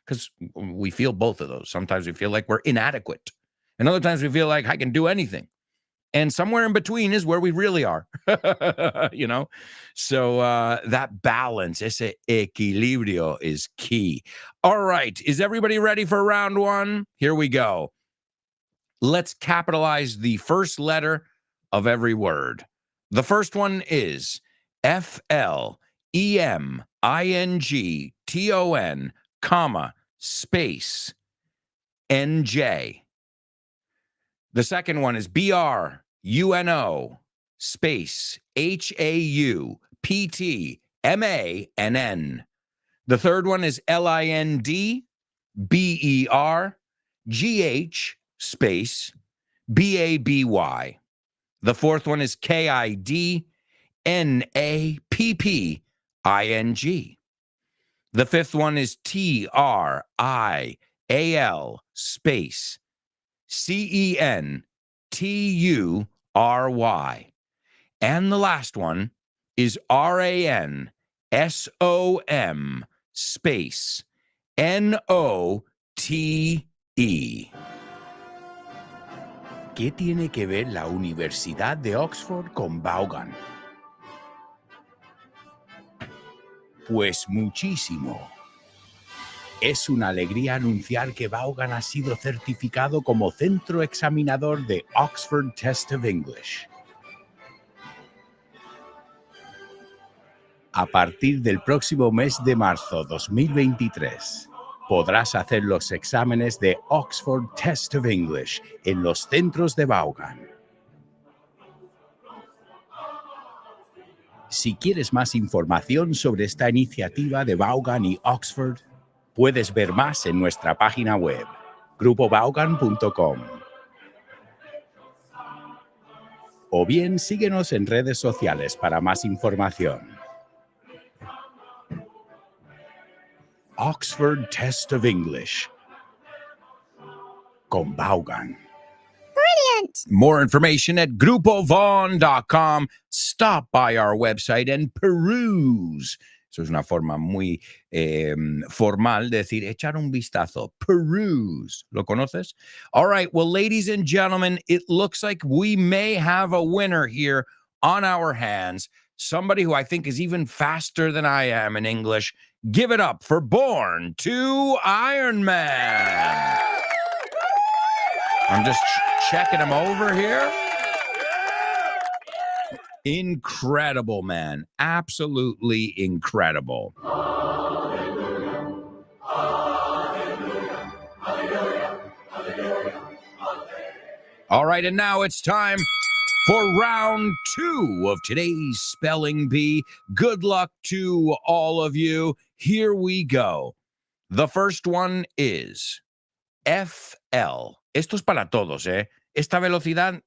Speaker 1: because we feel both of those. Sometimes we feel like we're inadequate, and other times we feel like I can do anything. And somewhere in between is where we really are, So that balance, ese equilibrio, is key. All right. Is everybody ready for round one? Here we go. Let's capitalize the first letter of every word. The first one is FLEMINGTON, comma, space, NJ. The second one is BRUNO, space, HAUPTMANN. The third one is LINDBERGH, space, BABY. The fourth one is KIDNAPPING. The fifth one is TRIAL, space, CENTURY. And the last one is RANSOM, space, NOTE. ¿Qué tiene que ver la Universidad de Oxford con Vaughan? Pues muchísimo. Es una alegría anunciar que Vaughan ha sido certificado como centro examinador de Oxford Test of English. A partir del próximo mes de marzo 2023, podrás hacer los exámenes de Oxford Test of English en los centros de Vaughan. Si quieres más información sobre esta iniciativa de Vaughan y Oxford, puedes ver más en nuestra página web, grupovaughan.com. O bien síguenos en redes sociales para más información. Oxford Test of English con Vaughan. Brilliant! More information at grupovon.com. Stop by our website and peruse. Eso es una forma muy formal de decir echar un vistazo. Peruse. ¿Lo conoces? All right. Well, ladies and gentlemen, it looks like we may have a winner here on our hands. Somebody who I think is even faster than I am in English. Give it up for Born to Iron Man. I'm just checking him over here. Incredible, man. Absolutely incredible. All right, and now it's time for round 2 of today's Spelling Bee. Good luck to all of you. Here we go. The first one is FL. Esto es para todos, ¿eh? Esta velocidad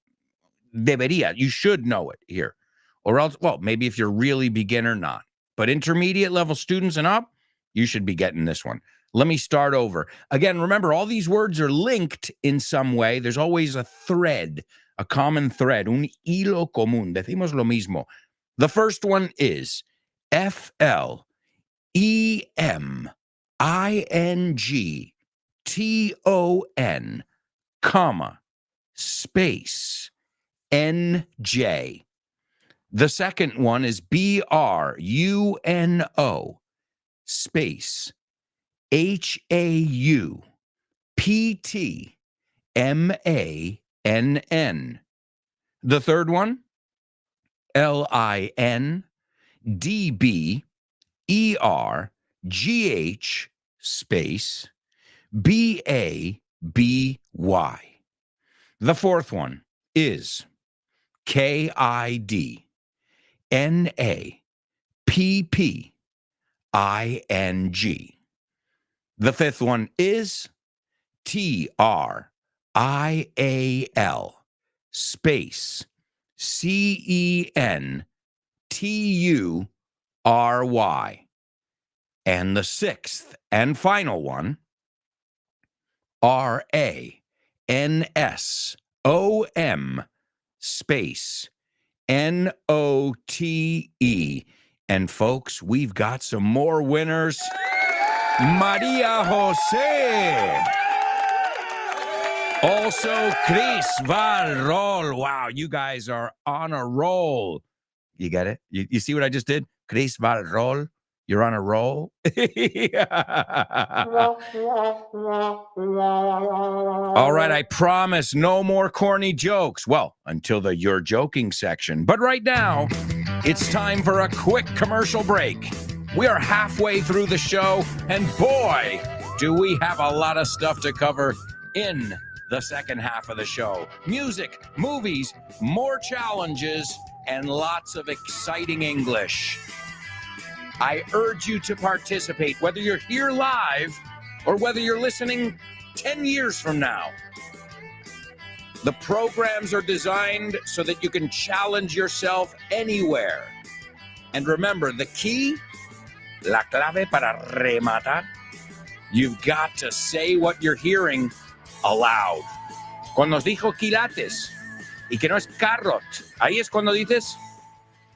Speaker 1: you should know it here. Or else, well, maybe if you're really beginner, not. But intermediate level students and up, you should be getting this one. Let me start over. Again, remember, all these words are linked in some way. There's always a thread, a common thread, un hilo común. Decimos lo mismo. The first one is FLEMINGTON, comma, space, NJ. The second one is BRUNO, space, HAUPTMANN. The third one, LINDBERGH, space, BABY. The fourth one is KIDNAPPING. The fifth one is TRIAL space CENTURY. And the sixth and final one, RANSOM space NOTE. And folks, we've got some more winners. Maria Jose. Also, Chris Van Roll. Wow, you guys are on a roll. You get it? You see what I just did? Chris Van Roll. You're on a roll. All right, I promise no more corny jokes. Well, until the You're Joking section. But right now, it's time for a quick commercial break. We are halfway through the show, and boy, do we have a lot of stuff to cover in the second half of the show. Music, movies, more challenges, and lots of exciting English. I urge you to participate, whether you're here live or whether you're listening 10 years from now. The programs are designed so that you can challenge yourself anywhere. And remember, the key, la clave para rematar, you've got to say what you're hearing aloud. Cuando nos dijo quilates y que no es carrot, ahí es cuando dices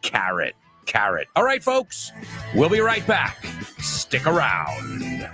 Speaker 1: carrot. Carrot. All right, folks, we'll be right back. Stick around.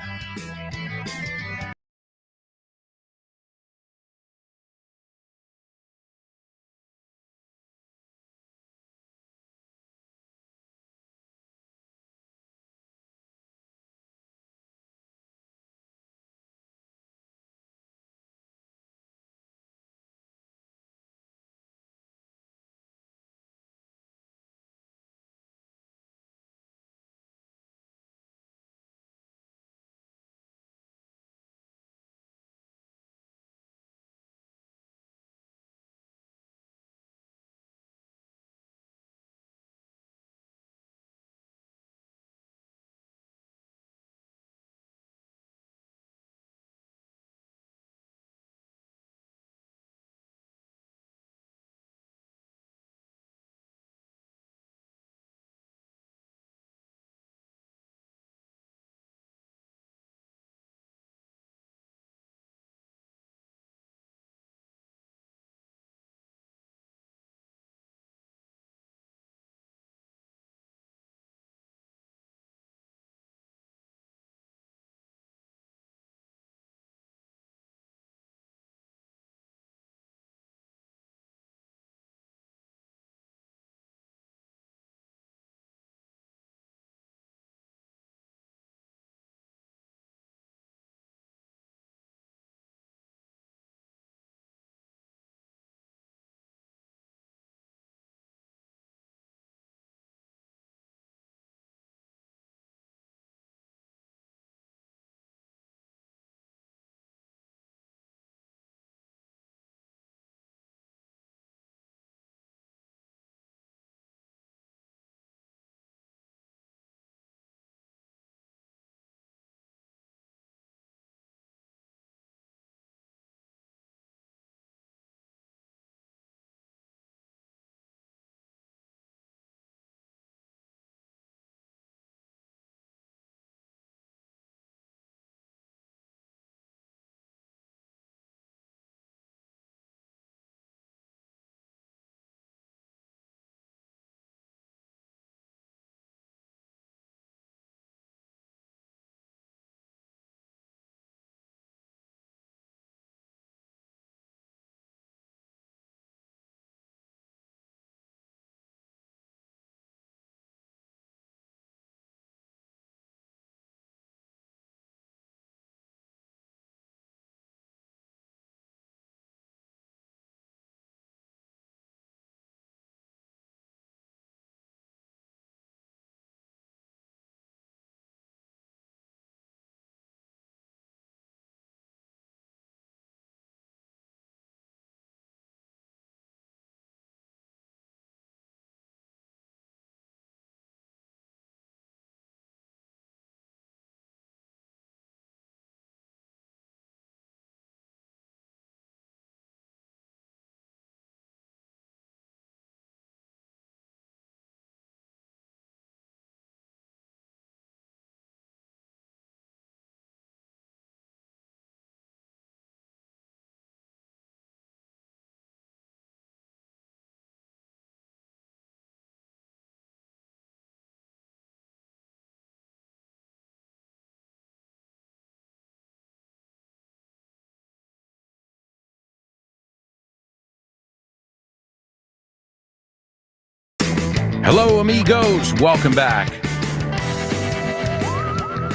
Speaker 1: Hello, amigos. Welcome back.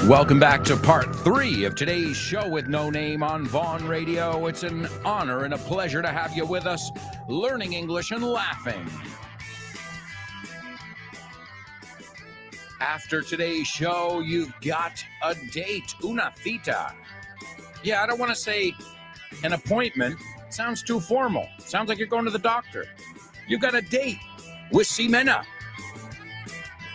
Speaker 1: Welcome back to part 3 of today's show with No Name on Vaughn Radio. It's an honor and a pleasure to have you with us, learning English and laughing. After today's show, you've got a date, una cita. Yeah, I don't want to say an appointment. It sounds too formal. It sounds like you're going to the doctor. You've got a date with Ximena.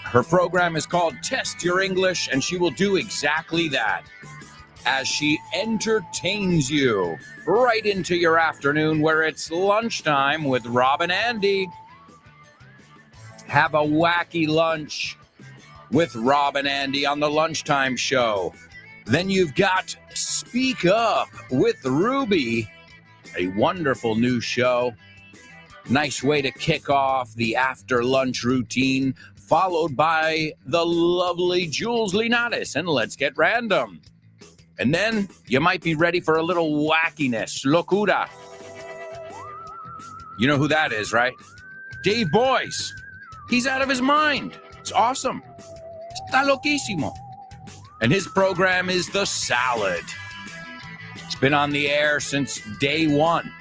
Speaker 1: Her program is called Test Your English, and she will do exactly that as she entertains you right into your afternoon where it's lunchtime with Rob and Andy. Have a wacky lunch with Rob and Andy on the Lunchtime Show. Then you've got Speak Up with Ruby, a wonderful new show. Nice way to kick off the after lunch routine, followed by the lovely Jules Linares and Let's Get Random. And then you might be ready for a little wackiness, locura. You know who that is, right? Dave Boyce. He's out of his mind. It's awesome. Está loquísimo. And his program is The Salad. It's been on the air since day one.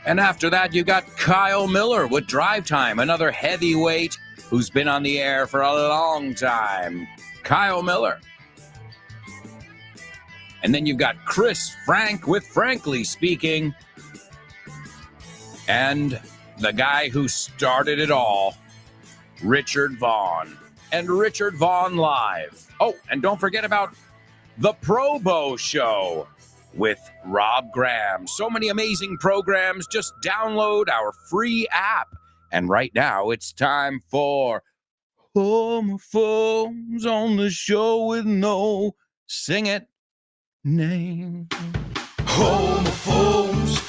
Speaker 1: And after that, you got Kyle Miller with Drive Time, another heavyweight who's been on the air for a long time. Kyle Miller. And then you've got Chris Frank with Frankly Speaking. And the guy who started it all, Richard Vaughn. And Richard Vaughn Live. Oh, and don't forget about the Probo Show with Rob Graham. So many amazing programs. Just download our free app. And right now, it's time for Homophones on the Show with No, sing it, name. Homophones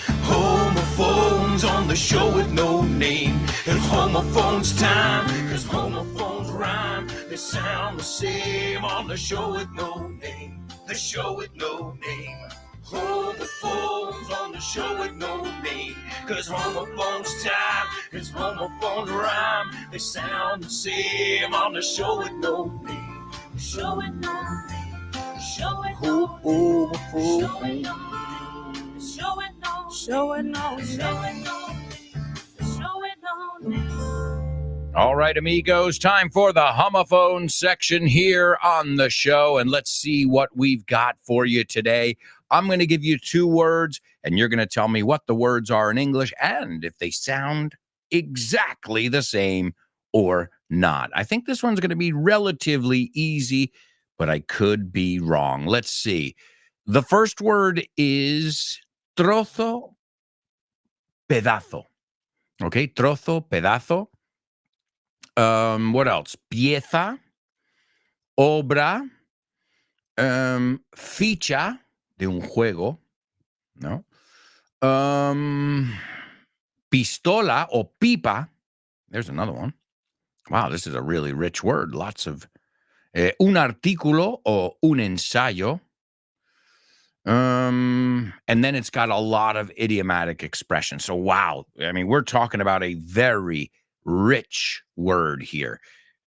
Speaker 1: on the show with no name. It's homophones time, cause homophones rhyme. They sound the same on the show with no name. The show with no name. Homophones on the show with no name. Cause homophones time, cause homophones rhyme. They sound the same on the show with no name. The show with no name. The show with no name. The show with no name. Show it no, show it no, show it no, show it no name. All right, amigos, time for the homophone section here on the show, and let's see what we've got for you today. I'm going to give you 2 words, and you're going to tell me what the words are in English and if they sound exactly the same or not. I think this one's going to be relatively easy, but I could be wrong. Let's see. The first word is trozo, pedazo. Okay, trozo, pedazo. What else? Pieza, obra, ficha de un juego, ¿no? Pistola o pipa. There's another one. Wow, this is a really rich word. Lots of un artículo o un ensayo. And then it's got a lot of idiomatic expressions. So, wow. I mean, we're talking about a very rich word here.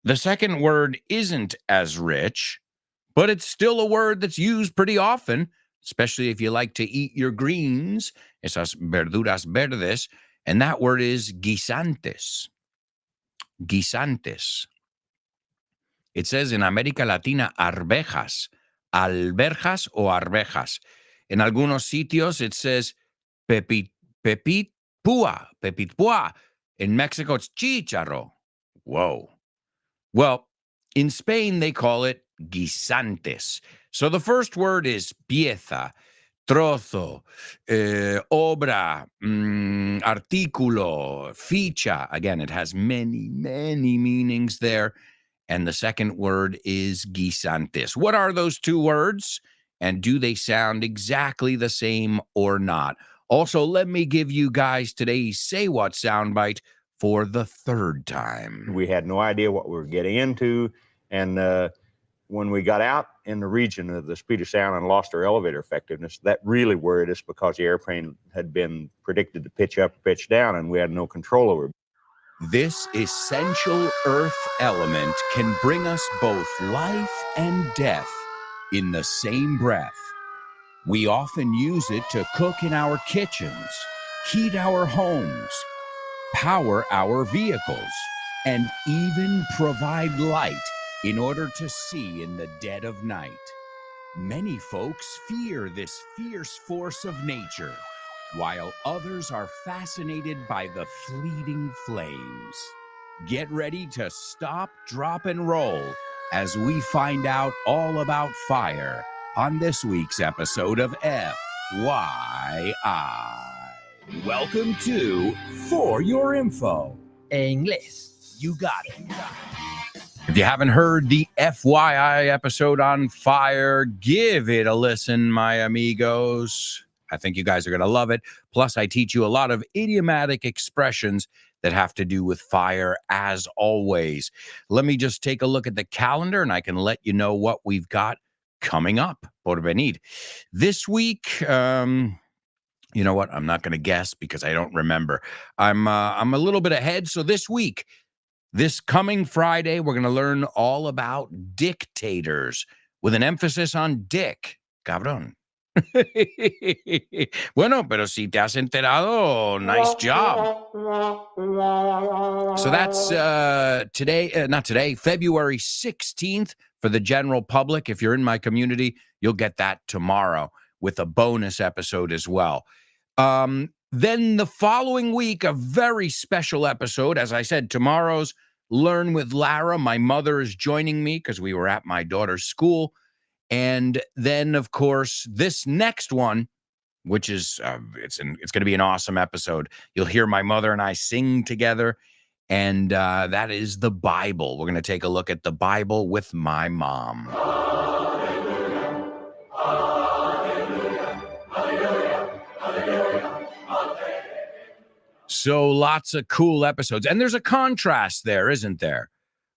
Speaker 1: The second word isn't as rich, but it's still a word that's used pretty often, especially if you like to eat your greens, esas verduras verdes. And that word is guisantes. Guisantes. It says in America Latina, arvejas. Alberjas o arvejas. En algunos sitios it says pepitpua. In Mexico it's chícharo. Whoa. Well, in Spain they call it guisantes. So the first word is pieza, trozo, obra, artículo, ficha. Again, it has many, many meanings there. And the second word is guisantes. What are those 2 words? And do they sound exactly the same or not? Also, let me give you guys today's Say What soundbite for the 3rd time.
Speaker 6: We had no idea what we were getting into. And when we got out in the region of the speed of sound and lost our elevator effectiveness, that really worried us because the airplane had been predicted to pitch up, pitch down, and we had no control over it.
Speaker 1: This essential earth element can bring us both life and death in the same breath. We often use it to cook in our kitchens, heat our homes, power our vehicles, and even provide light in order to see in the dead of night. Many folks fear this fierce force of nature, while others are fascinated by the fleeting flames. Get ready to stop, drop, and roll as we find out all about fire on this week's episode of FYI. Welcome to For Your Info. English. You got it. If you haven't heard the FYI episode on fire, give it a listen, my amigos. I think you guys are going to love it. Plus, I teach you a lot of idiomatic expressions that have to do with fire, as always. Let me just take a look at the calendar, and I can let you know what we've got coming up. Por venir. This week, you know what? I'm not going to guess because I don't remember. I'm a little bit ahead. So this week, this coming Friday, we're going to learn all about dictators with an emphasis on dick. Cabrón. Bueno, pero si te has enterado, nice job. So that's not today, February 16th for the general public. If you're in my community, you'll get that tomorrow with a bonus episode as well. Then the following week, a very special episode. As I said, tomorrow's Learn with Lara. My mother is joining me because we were at my daughter's school. And then, of course, this next one, which is, it's going to be an awesome episode. You'll hear my mother and I sing together. And that is the Bible. We're going to take a look at the Bible with my mom. So lots of cool episodes. And there's a contrast there, isn't there?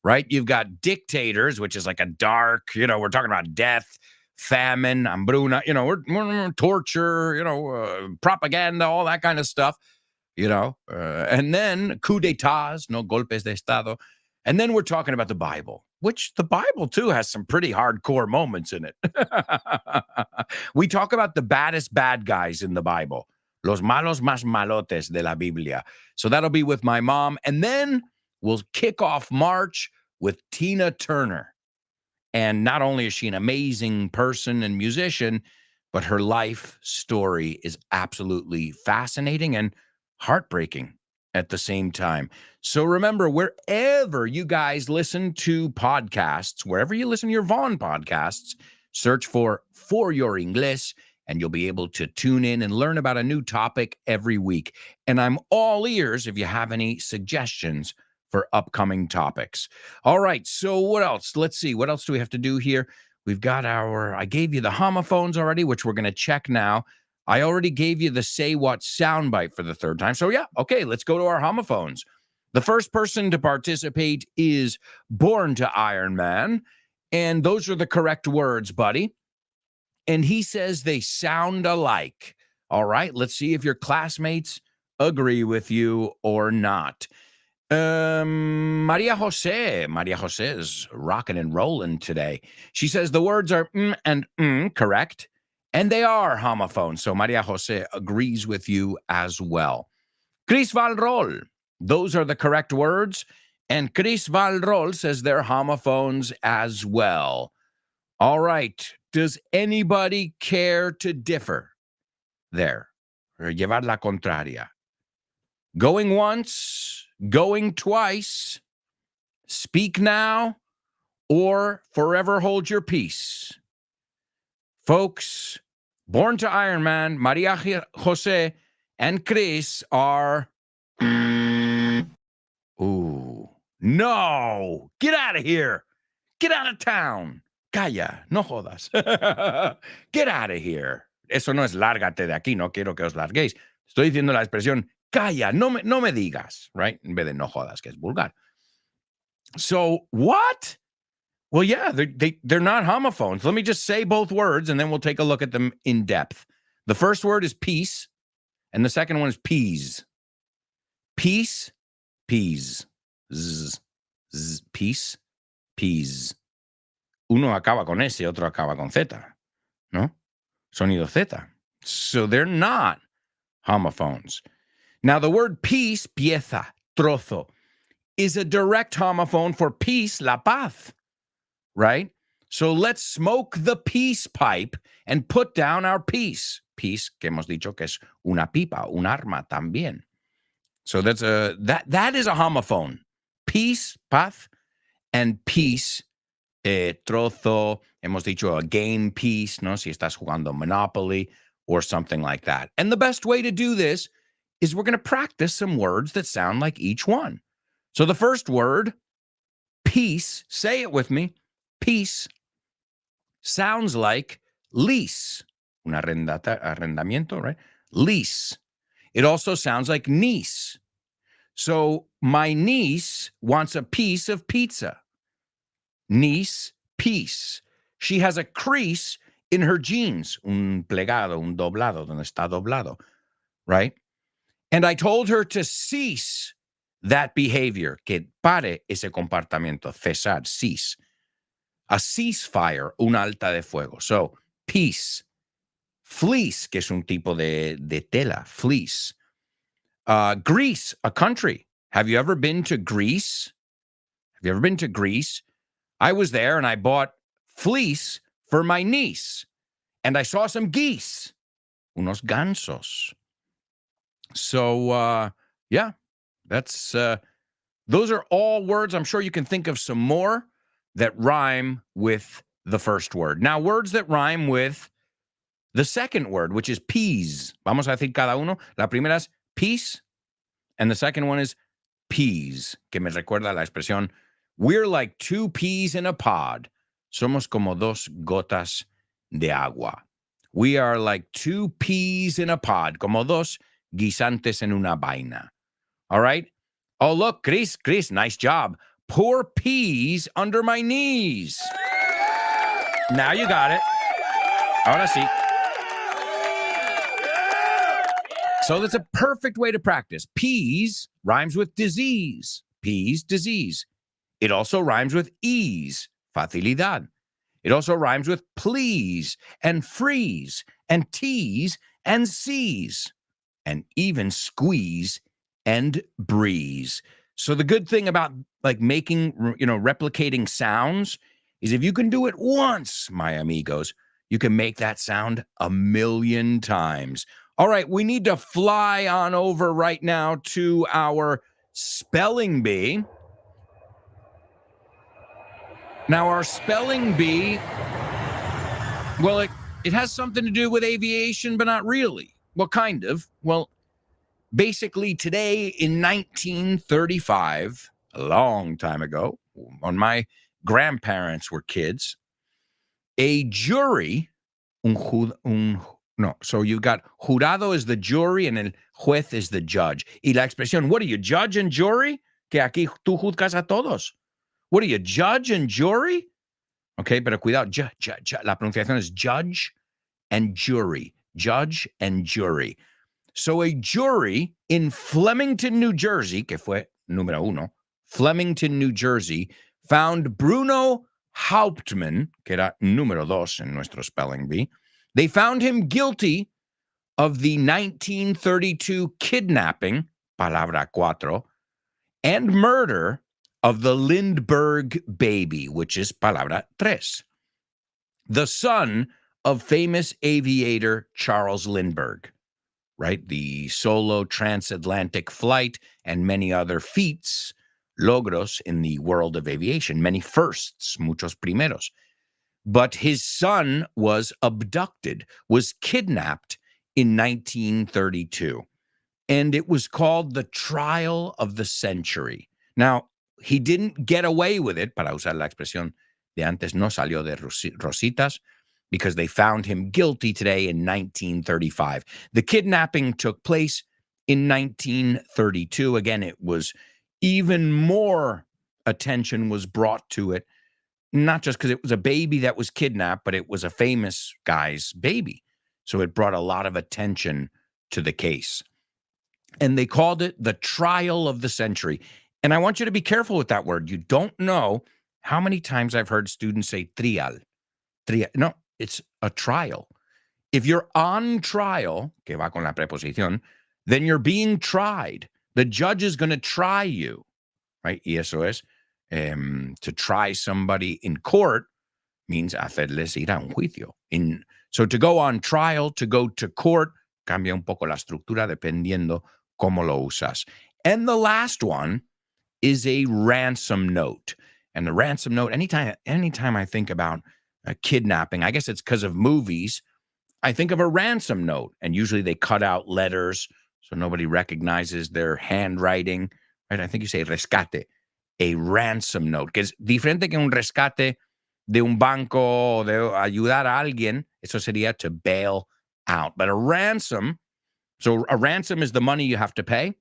Speaker 1: Right? You've got dictators, which is like a dark, we're talking about death, famine, hambruna, we're torture, propaganda, all that kind of stuff, and then coup d'etats, no golpes de estado. And then we're talking about the Bible, which the Bible, too, has some pretty hardcore moments in it. We talk about the baddest bad guys in the Bible. Los malos más malotes de la Biblia. So that'll be with my mom. And then we'll kick off March with Tina Turner. And not only is she an amazing person and musician, but her life story is absolutely fascinating and heartbreaking at the same time. So remember, wherever you guys listen to podcasts, wherever you listen to your Vaughn podcasts, search for Your English, and you'll be able to tune in and learn about a new topic every week. And I'm all ears if you have any suggestions for upcoming topics. All right, so what else? Let's see. What else do we have to do here? We've got I gave you the homophones already, which we're going to check now. I already gave you the Say What soundbite for the third time. So yeah, okay, let's go to our homophones. The first person to participate is Born to Iron Man. And those are the correct words, buddy. And he says they sound alike. All right, let's see if your classmates agree with you or not. Maria Jose. Maria Jose is rocking and rolling today. She says the words are and correct, and they are homophones. So Maria Jose agrees with you as well. Chris Valrol. Those are the correct words, and Chris Valrol says they're homophones as well. All right. Does anybody care to differ there? Or llevar la contraria? Going once, going twice, speak now, or forever hold your peace. Folks, Born to Iron Man, Maria Jose, and Chris are... Ooh, no! Get out of here! Get out of town! Calla, no jodas. Get out of here. Eso no es lárgate de aquí, no quiero que os larguéis. Estoy diciendo la expresión, calla, no me digas, right? En vez de no jodas, que es vulgar. So, what? Well, yeah, they're not homophones. Let me just say both words, and then we'll take a look at them in depth. The first word is peace, and the second one is peas. Peace Peas. Z, z, peace. Peas. Uno acaba con S, otro acaba con Z, ¿no? Sonido Z. So they're not homophones. Now, the word peace, pieza, trozo, is a direct homophone for peace, la paz, right? So let's smoke the peace pipe and put down our peace. Peace, que hemos dicho que es una pipa, un arma también. So that is a homophone. Peace, paz, and peace, trozo, hemos dicho a game piece, ¿no? Si estás jugando Monopoly or something like that. And the best way to do this is we're going to practice some words that sound like each one. So the first word, peace, say it with me, peace, sounds like lease, un arrendamiento, right? Lease. It also sounds like niece. So my niece wants a piece of pizza. Niece, piece. She has a crease in her jeans, un plegado, un doblado, donde está doblado, right? And I told her to cease that behavior, que pare ese comportamiento, cesar, cease. A ceasefire, una alta de fuego. So, peace. Fleece, que es un tipo de tela, fleece. Greece, a country. Have you ever been to Greece? Have you ever been to Greece? I was there and I bought fleece for my niece. And I saw some geese, unos gansos. So, yeah, that's, those are all words. I'm sure you can think of some more that rhyme with the first word. Now, words that rhyme with the second word, which is peas. Vamos a decir cada uno. La primera es peace, and the second one is peas, que me recuerda la expresión, we're like two peas in a pod. Somos como dos gotas de agua. We are like two peas in a pod, como dos guisantes en una vaina. All right? Oh, look, Chris, nice job. Poor peas under my knees. Now you got it. Ahora sí. So that's a perfect way to practice. Peas rhymes with disease. Peas, disease. It also rhymes with ease, facilidad. It also rhymes with please and freeze and tease and seize and even squeeze and breeze. So the good thing about like making, replicating sounds is if you can do it once, my amigos, you can make that sound a million times. All right, we need to fly on over right now to our spelling bee. Now, our spelling bee, well, it has something to do with aviation, but not really. Well, kind of. Well, basically, today in 1935, a long time ago, when my grandparents were kids, a jury, so you got jurado is the jury and el juez is the judge. Y la expresión, what are you, judge and jury? Que aquí tú juzgas a todos. What are you, judge and jury? Okay, pero cuidado, la pronunciación is judge and jury. Judge and jury. So a jury in Flemington, New Jersey, que fue número uno, Flemington, New Jersey, found Bruno Hauptmann, que era número dos en nuestro spelling bee. They found him guilty of the 1932 kidnapping, palabra cuatro, and murder of the Lindbergh baby, which is palabra tres, the son of famous aviator Charles Lindbergh, right? The solo transatlantic flight and many other feats, logros in the world of aviation, many firsts, muchos primeros. But his son was abducted, was kidnapped in 1932. And it was called the trial of the century. Now, he didn't get away with it, para usar la expresión de antes, no salió de rositas, because they found him guilty today in 1935. The kidnapping took place in 1932. Again, it was even more attention was brought to it, not just because it was a baby that was kidnapped, but it was a famous guy's baby. So it brought a lot of attention to the case. And they called it the trial of the century. And I want you to be careful with that word. You don't know how many times I've heard students say trial. No, it's a trial. If you're on trial, que va con la preposición, then you're being tried. The judge is going to try you, right? Y eso es, to try somebody in court means hacerles ir a un juicio. So to go on trial, to go to court, cambia un poco la estructura dependiendo cómo lo usas. And the last one is a ransom note. And the ransom note, anytime I think about kidnapping, I guess it's because of movies, I think of a ransom note. And usually they cut out letters so nobody recognizes their handwriting. Right? I think you say rescate, a ransom note, que es diferente que un rescate de un banco o de ayudar a alguien. Eso sería to bail out. But a ransom, so a ransom is the money you have to pay.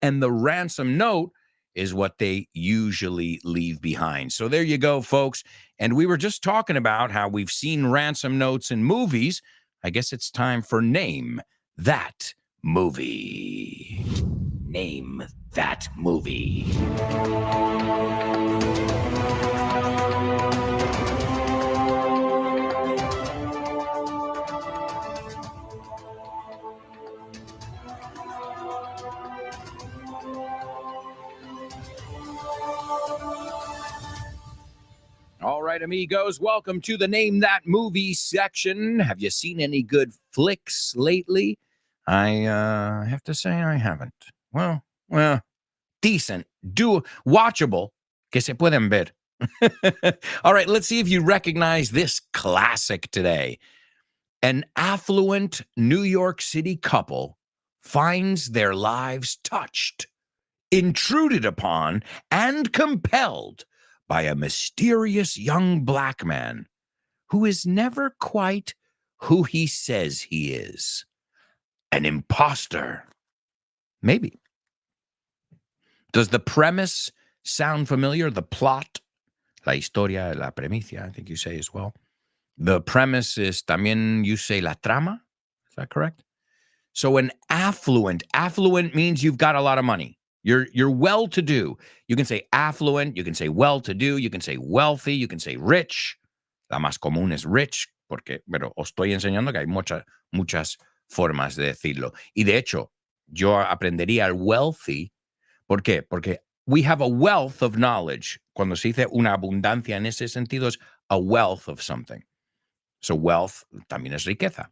Speaker 1: And the ransom note is what they usually leave behind. So there you go, folks. And we were just talking about how we've seen ransom notes in movies. I guess it's time for Name That Movie. Name That Movie. All right, amigos, welcome to the Name That Movie section. Have you seen any good flicks lately? I have to say I haven't. Well, decent, watchable, que se pueden ver. All right, let's see if you recognize this classic today. An affluent New York City couple finds their lives touched, intruded upon, and compelled by a mysterious young black man who is never quite who he says he is. An imposter. Maybe. Does the premise sound familiar? The plot? La historia, la premisa, I think you say as well. The premise is también you say la trama. Is that correct? So an affluent means you've got a lot of money. You're well-to-do. You can say affluent, you can say well-to-do, you can say wealthy, you can say rich. La más común es rich, pero os estoy enseñando que hay muchas formas de decirlo. Y de hecho, yo aprendería el wealthy. ¿Por qué? Porque we have a wealth of knowledge. Cuando se dice una abundancia en ese sentido es a wealth of something. So wealth también es riqueza.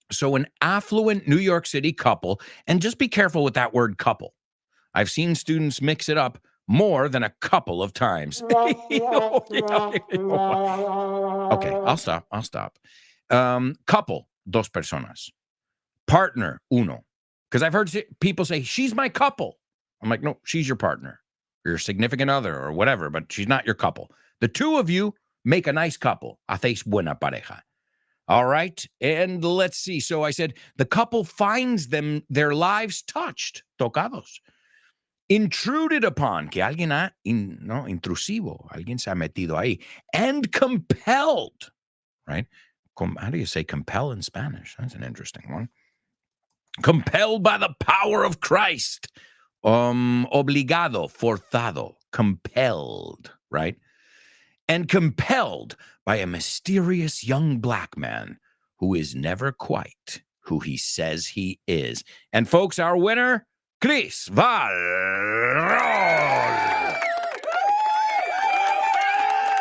Speaker 1: So an affluent New York City couple, and just be careful with that word couple. I've seen students mix it up more than a couple of times. Okay, I'll stop. Couple, dos personas. Partner, uno. Because I've heard people say, she's my couple. I'm like, no, she's your partner, or your significant other, or whatever, but she's not your couple. The two of you make a nice couple. Hacéis buena pareja. All right, and let's see. So I said, the couple finds their lives touched, tocados, intruded upon, que alguien intrusivo, alguien se ha metido ahí, and compelled, right? How do you say compel in Spanish? That's an interesting one. Compelled by the power of Christ. Obligado, forzado, compelled, right? And compelled by a mysterious young black man who is never quite who he says he is. And folks, our winner, Chris Valrol.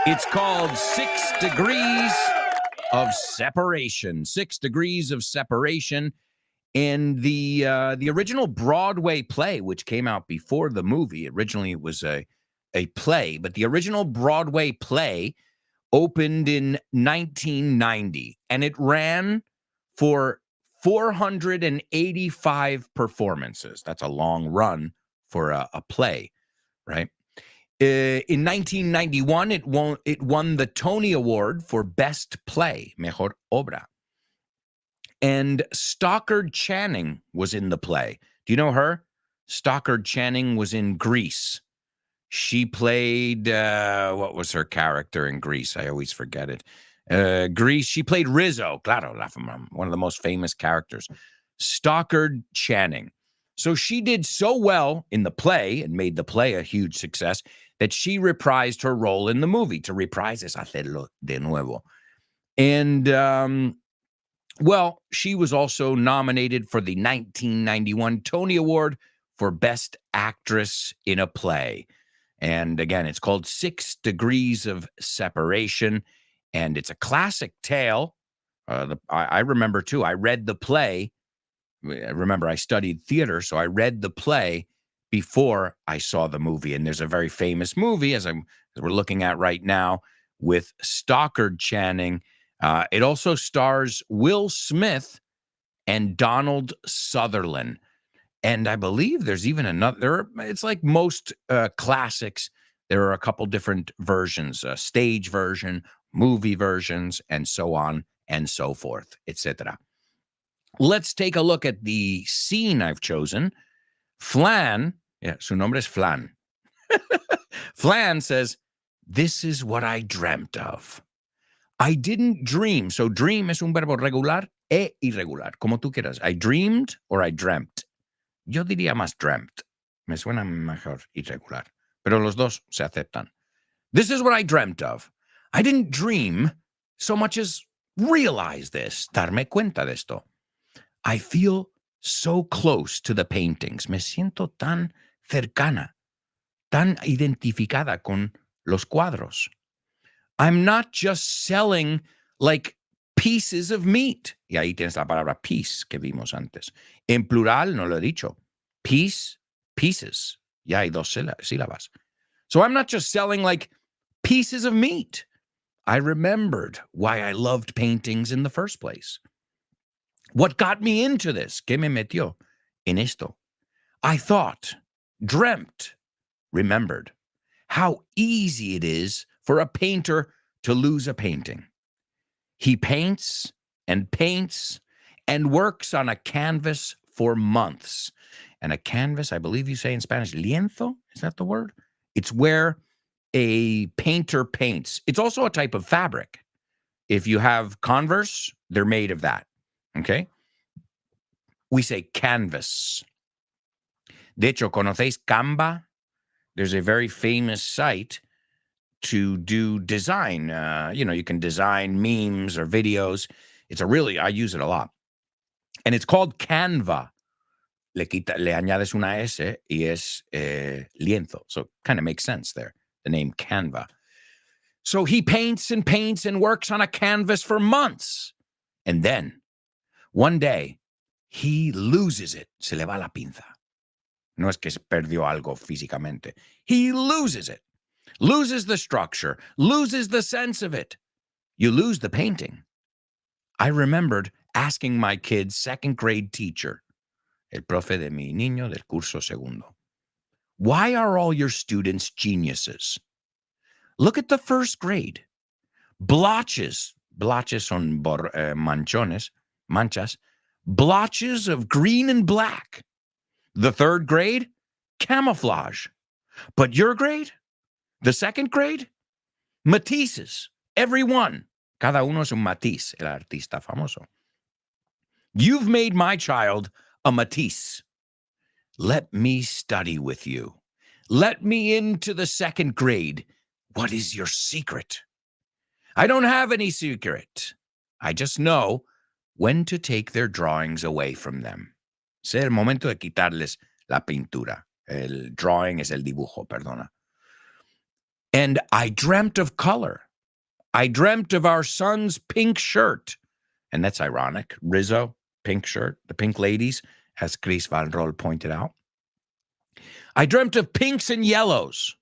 Speaker 1: It's called 6 Degrees of Separation. 6 Degrees of Separation. And the original Broadway play, which came out before the movie, originally it was a play, but the original Broadway play opened in 1990, and it ran for 485 performances. That's a long run for a play, right? In 1991, it won the Tony Award for Best Play, Mejor Obra. And Stockard Channing was in the play. Do you know her? Stockard Channing was in Grease. She played, what was her character in Grease? I always forget it. Grease, she played Rizzo, claro, one of the most famous characters. Stockard Channing. So she did so well in the play and made the play a huge success that she reprised her role in the movie. To reprise es hacerlo de nuevo. And, well, she was also nominated for the 1991 Tony Award for Best Actress in a Play. And again, it's called 6 Degrees of Separation. And it's a classic tale. I remember, too, I read the play. Remember, I studied theater, so I read the play before I saw the movie. And there's a very famous movie, as we're looking at right now, with Stockard Channing. It also stars Will Smith and Donald Sutherland. And I believe there's even another. It's like most classics. There are a couple different versions, a stage version, movie versions, and so on and so forth, etc. Let's take a look at the scene I've chosen. Flan, su nombre es Flan. Flan says, "This is what I dreamt of. I didn't dream." So dream es un verbo regular e irregular, como tú quieras. I dreamed or I dreamt. Yo diría más dreamt. Me suena mejor irregular. Pero los dos se aceptan. This is what I dreamt of. I didn't dream so much as realize this, darme cuenta de esto. I feel so close to the paintings. Me siento tan cercana, tan identificada con los cuadros. I'm not just selling like pieces of meat. Y ahí tienes la palabra piece que vimos antes. En plural no lo he dicho. Piece, pieces. Ya hay dos sílabas. So I'm not just selling like pieces of meat. I remembered why I loved paintings in the first place. What got me into this? ¿Qué me metió en esto? I thought, dreamt, remembered how easy it is for a painter to lose a painting. He paints and works on a canvas for months. And a canvas, I believe you say in Spanish, lienzo? Is that the word? It's where a painter paints. It's also a type of fabric. If you have Converse, they're made of that. Okay? We say canvas. De hecho, ¿conocéis Canva? There's a very famous site to do design. You can design memes or videos. I use it a lot. And it's called Canva. Le añades una S y es lienzo. So it kind of makes sense there, the name Canva. So he paints and works on a canvas for months. And then, one day, he loses it. Se le va la pinza. No es que perdió algo físicamente. He loses it. Loses the structure. Loses the sense of it. You lose the painting. I remembered asking my kid's second grade teacher, el profe de mi niño del curso segundo, "Why are all your students geniuses? Look at the first grade. Blotches son manchas, blotches of green and black. The third grade, camouflage. But your grade, the second grade, Matisses, every one. Cada uno es un Matisse, el artista famoso. You've made my child a Matisse. Let me study with you. Let me into the second grade. What is your secret?" I don't have any secret. I just know when to take their drawings away from them. Es el momento de quitarles la pintura. El drawing es el dibujo, perdona. And I dreamt of color. I dreamt of our son's pink shirt. And that's ironic. Rizzo, pink shirt, the Pink Ladies, as Chris Van Rol pointed out. I dreamt of pinks and yellows.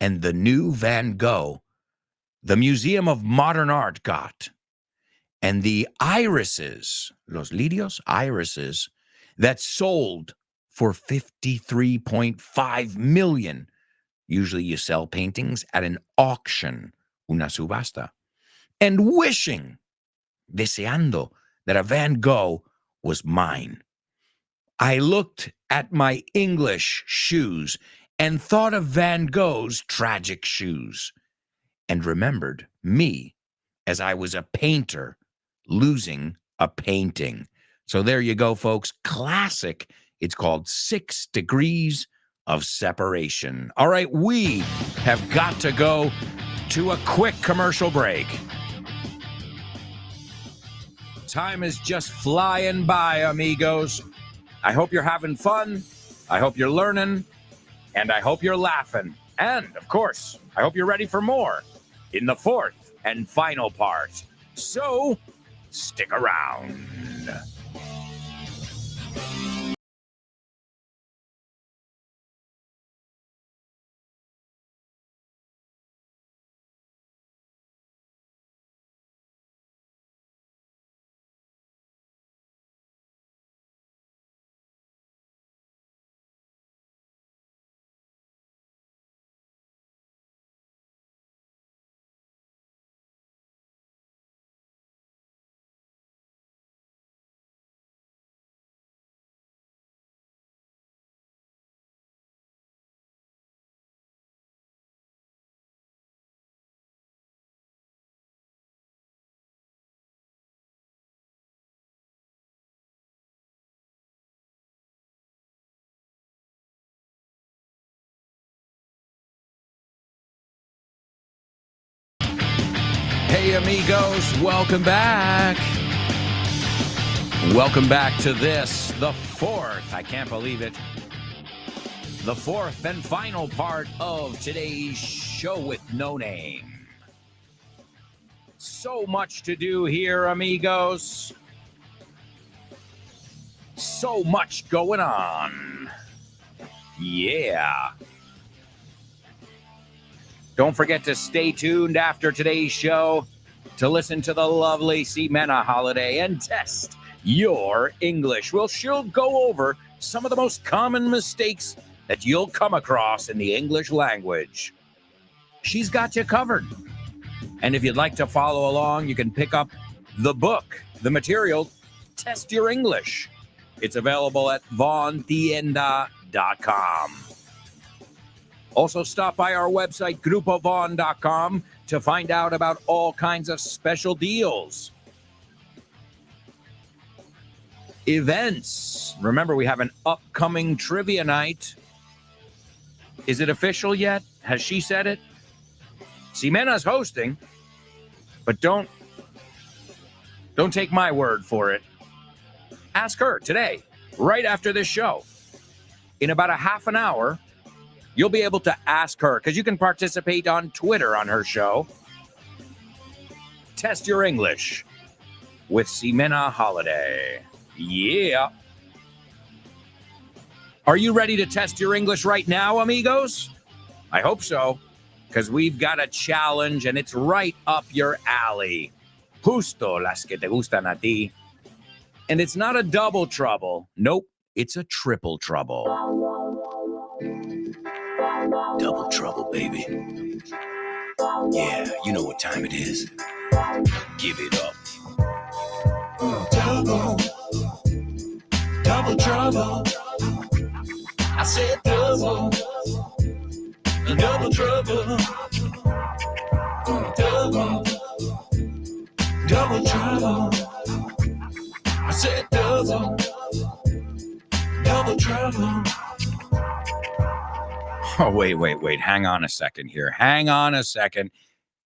Speaker 1: And the new Van Gogh, the Museum of Modern Art got. And the irises, los lirios, irises, that sold for $53.5 million. Usually you sell paintings at an auction, una subasta. And wishing, deseando, that a Van Gogh was mine. I looked at my English shoes and thought of Van Gogh's tragic shoes and remembered me as I was a painter losing a painting. So there you go, folks. Classic It's called 6 Degrees of Separation. All right, we have got to go to a quick commercial break. Time is just flying by, amigos. I hope you're having fun. I hope you're learning. And I hope you're laughing. And, of course, I hope you're ready for more in the fourth and final part. So, stick around. Hey, amigos, welcome back. Welcome back to this, the fourth, I can't believe it, the fourth and final part of today's show with no name. So much to do here, amigos. So much going on. Yeah. Don't forget to stay tuned after today's show to listen to the lovely Ximena Holiday and test your English. She'll go over some of the most common mistakes that you'll come across in the English language. She's got you covered. And if you'd like to follow along, you can pick up the book, the material, Test Your English. It's available at vontienda.com. Also, stop by our website, grupovon.com, to find out about all kinds of special deals. Events. Remember, we have an upcoming trivia night. Is it official yet? Has she said it? Ximena's hosting, but don't take my word for it. Ask her today, right after this show. In about a half an hour, you'll be able to ask her, because you can participate on Twitter on her show. Test Your English with Ximena Holiday. Yeah. Are you ready to test your English right now, amigos? I hope so, because we've got a challenge and it's right up your alley. Justo las que te gustan a ti. And it's not a double trouble. Nope, it's a triple trouble. Double trouble, baby. Yeah, you know what time it is. Give it up. Double trouble. I said double trouble. Double trouble. I said double trouble. Oh, wait. Hang on a second here. Hang on a second.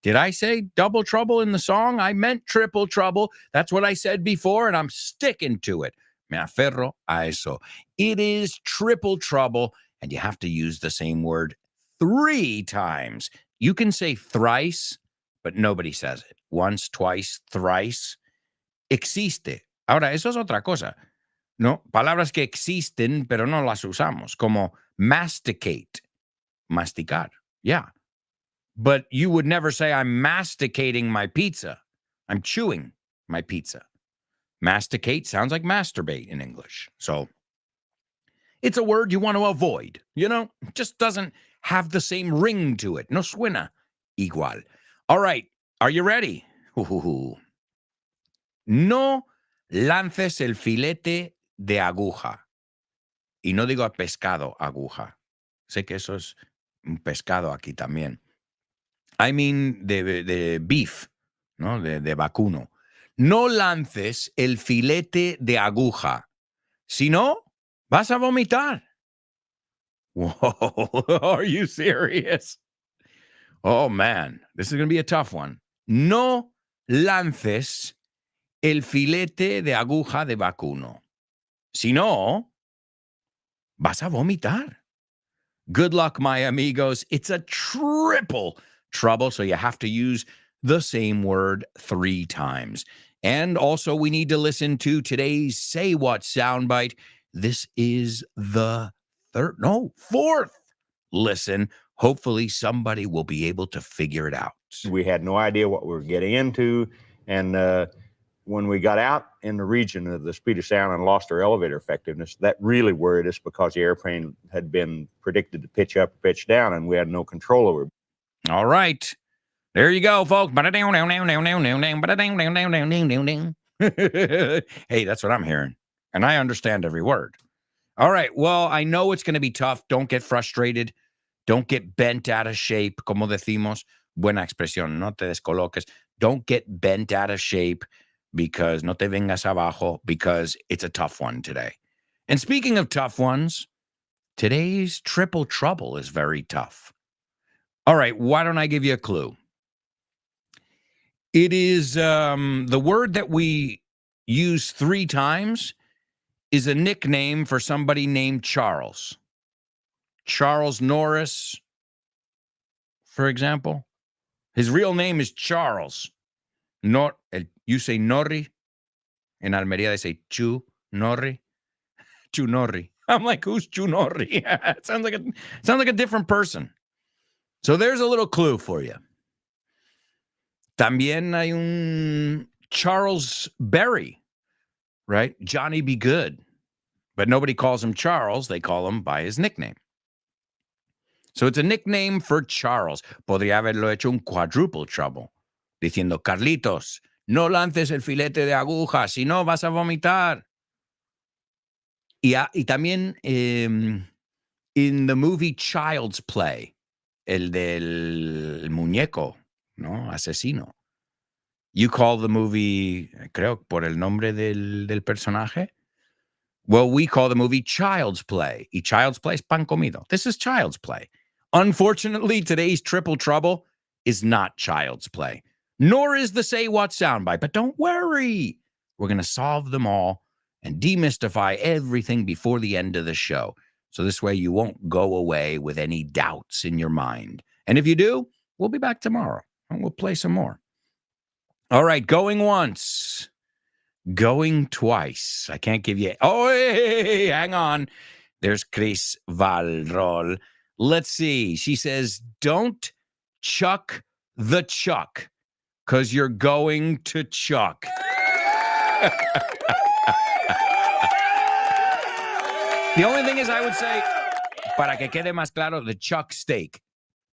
Speaker 1: Did I say double trouble in the song? I meant triple trouble. That's what I said before, and I'm sticking to it. Me aferro a eso. It is triple trouble, and you have to use the same word 3 times. You can say thrice, but nobody says it. Once, twice, thrice. Existe. Ahora, eso es otra cosa. No, palabras que existen, pero no las usamos, como masticate. Masticar. Yeah. But you would never say, I'm masticating my pizza. I'm chewing my pizza. Masticate sounds like masturbate in English. So it's a word you want to avoid. You know, it just doesn't have the same ring to it. No suena igual. All right. Are you ready? No lances el filete de aguja. Y no digo pescado, aguja. Sé que eso es un pescado aquí también. I mean de beef, ¿no? De vacuno. No lances el filete de aguja. Si no, Vas a vomitar. Whoa, are you serious? Oh, man, this is going to be a tough one. No lances el filete de aguja de vacuno. Si no, vas a vomitar. Good luck, my amigos. It's a triple trouble, so you have to use the same word 3 times. And also, we need to listen to today's Say What soundbite. This is the fourth listen. Hopefully, somebody will be able to figure it out.
Speaker 6: We had no idea what we were getting into. And when we got out in the region of the speed of sound and lost our elevator effectiveness, that really worried us because the airplane had been predicted to pitch up or pitch down, and we had no control over it.
Speaker 1: All right. There you go, folks. Hey, that's what I'm hearing. And I understand every word. All right. Well, I know it's going to be tough. Don't get frustrated. Don't get bent out of shape. Como decimos, buena expresión, no te descoloques. Don't get bent out of shape because no te vengas abajo, because it's a tough one today. And speaking of tough ones, today's triple trouble is very tough. All right. Why don't I give you a clue? It is the word that we use 3 times is a nickname for somebody named Charles. Charles Norris, for example. His real name is Charles. You say Norri. In Almería, they say Chu Norri. Chu Norri. I'm like, who's Chu Norri? It sounds like a different person. So there's a little clue for you. También hay un Charles Berry, right? Johnny Be Good. But nobody calls him Charles. They call him by his nickname. So it's a nickname for Charles. Podría haberlo hecho un quadruple trouble, diciendo, Carlitos, no lances el filete de aguja, si no vas a vomitar. Y también in the movie Child's Play, el del muñeco, ¿no? Asesino. You call the movie, creo, por el nombre del personaje. Well, we call the movie Child's Play. Y Child's Play es pan comido. This is Child's Play. Unfortunately, today's triple trouble is not Child's Play, nor is the Say What soundbite. But don't worry. We're going to solve them all and demystify everything before the end of the show. So this way you won't go away with any doubts in your mind. And if you do, we'll be back tomorrow and we'll play some more. All right, going once, going twice. I can't give you... Oh, hey, hang on. There's Chris Valrol. Let's see. She says, don't chuck the chuck because you're going to chuck. The only thing is I would say, para que quede más claro, the chuck steak.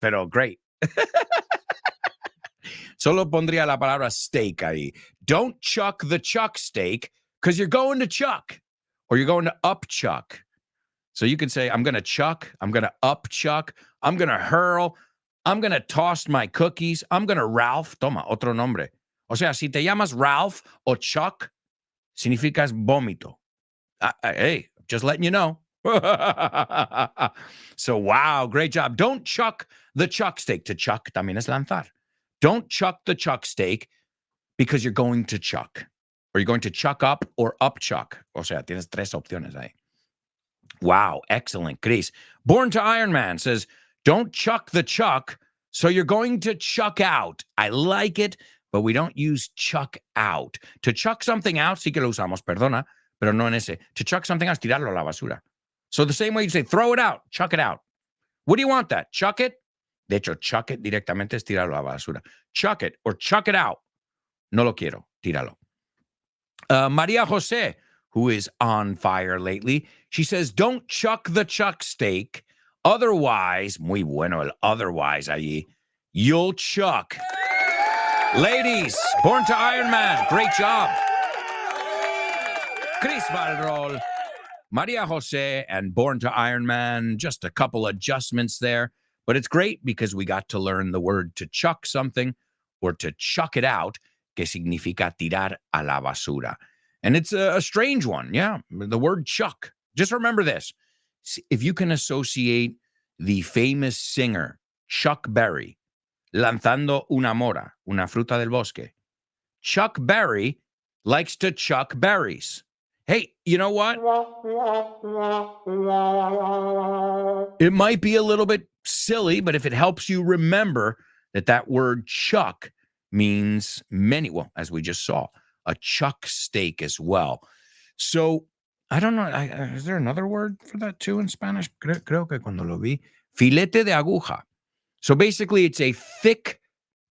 Speaker 1: Pero great. Solo pondría la palabra steak ahí. Don't chuck the chuck steak because you're going to chuck or you're going to up chuck. So you can say, I'm going to chuck, I'm going to up chuck, I'm going to hurl, I'm going to toss my cookies, I'm going to Ralph. Toma, otro nombre. O sea, si te llamas Ralph o Chuck, significas vómito. Hey, just letting you know. So, wow, great job. Don't chuck the chuck steak. To chuck también es lanzar. Don't chuck the chuck steak because you're going to chuck. Or you're going to chuck up or up chuck. O sea, tienes 3 opciones ahí. Wow, excellent, Chris. Born to Iron Man says, don't chuck the chuck, so you're going to chuck out. I like it, but we don't use chuck out. To chuck something out, sí que lo usamos, perdona, pero no en ese. To chuck something out, tirarlo a la basura. So the same way you say, throw it out, chuck it out. What do you want that? Chuck it? De hecho, chuck it directamente es tirarlo a la basura. Chuck it or chuck it out. No lo quiero, tíralo. Maria Jose, who is on fire lately, she says, don't chuck the chuck steak. Otherwise, muy bueno el otherwise allí, you'll chuck. Ladies, Born to Iron Man, great job. Chris Valrol, Maria Jose, and Born to Iron Man, just a couple adjustments there. But it's great because we got to learn the word to chuck something or to chuck it out, que significa tirar a la basura. And it's a strange one, yeah. The word chuck. Just remember this. If you can associate the famous singer Chuck Berry, lanzando una mora, una fruta del bosque. Chuck Berry likes to chuck berries. Hey, you know what? It might be a little bit silly, but if it helps you remember that word chuck means many, well, as we just saw, a chuck steak as well. So I don't know. Is there another word for that too in Spanish? Creo que cuando lo vi. Filete de aguja. So basically, it's a thick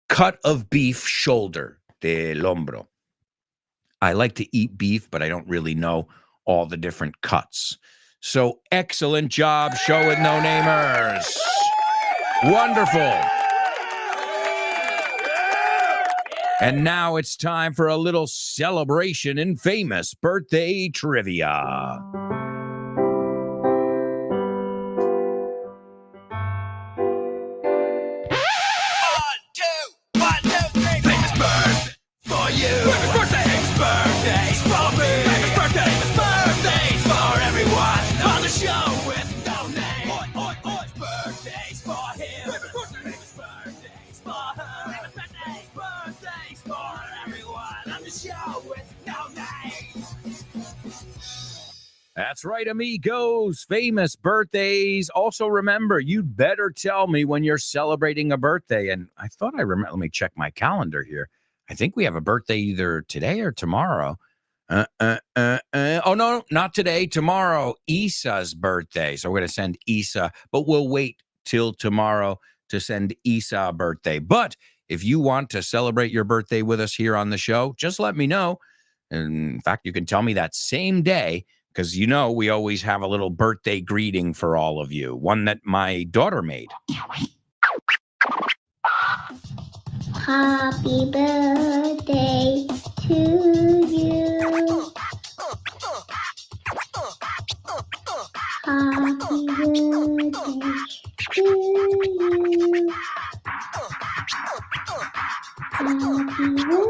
Speaker 1: cut of beef shoulder, del hombro. I like to eat beef, but I don't really know all the different cuts. So excellent job, Show with No Namers. Wonderful. And now it's time for a little celebration in famous birthday trivia. That's right, amigos. Famous birthdays. Also, remember, you'd better tell me when you're celebrating a birthday. And I thought I remember. Let me check my calendar here. I think we have a birthday either today or tomorrow. Oh, no, not today. Tomorrow, Isa's birthday. So we're going to send Isa, but we'll wait till tomorrow to send Isa a birthday. But if you want to celebrate your birthday with us here on the show, just let me know. And in fact, you can tell me that same day, because you know we always have a little birthday greeting for all of you, one that my daughter made.
Speaker 7: Happy birthday to you. Happy birthday to you. Happy birthday. Happy birthday to you.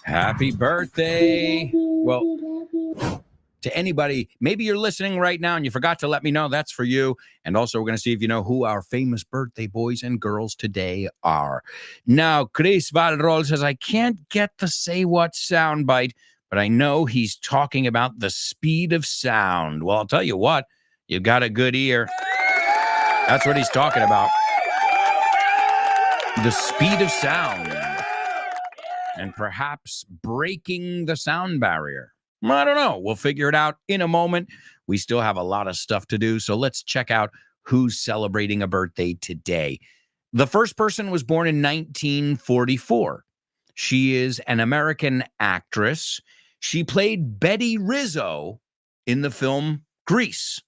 Speaker 1: Happy birthday. Well, to anybody, maybe you're listening right now and you forgot to let me know, that's for you. And also, we're going to see if you know who our famous birthday boys and girls today are. Now, Chris Valrol says, I can't get the say what soundbite, but I know he's talking about the speed of sound. Well, I'll tell you what, you've got a good ear. That's what he's talking about. The speed of sound. And perhaps breaking the sound barrier. I don't know. We'll figure it out in a moment. We still have a lot of stuff to do. So let's check out who's celebrating a birthday today. The first person was born in 1944. She is an American actress. She played Betty Rizzo in the film Grease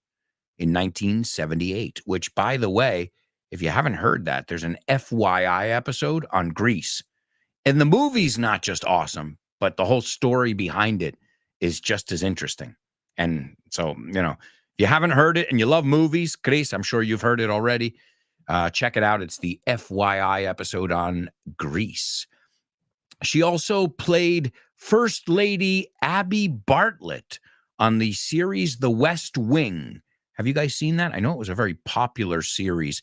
Speaker 1: in 1978, which, by the way, if you haven't heard that, there's an FYI episode on Grease. And the movie's not just awesome, but the whole story behind it is just as interesting. And so, you know, if you haven't heard it and you love movies, Chris, I'm sure you've heard it already. Check it out. It's the FYI episode on Grease. She also played First Lady Abby Bartlett on the series The West Wing. Have you guys seen that? I know it was a very popular series.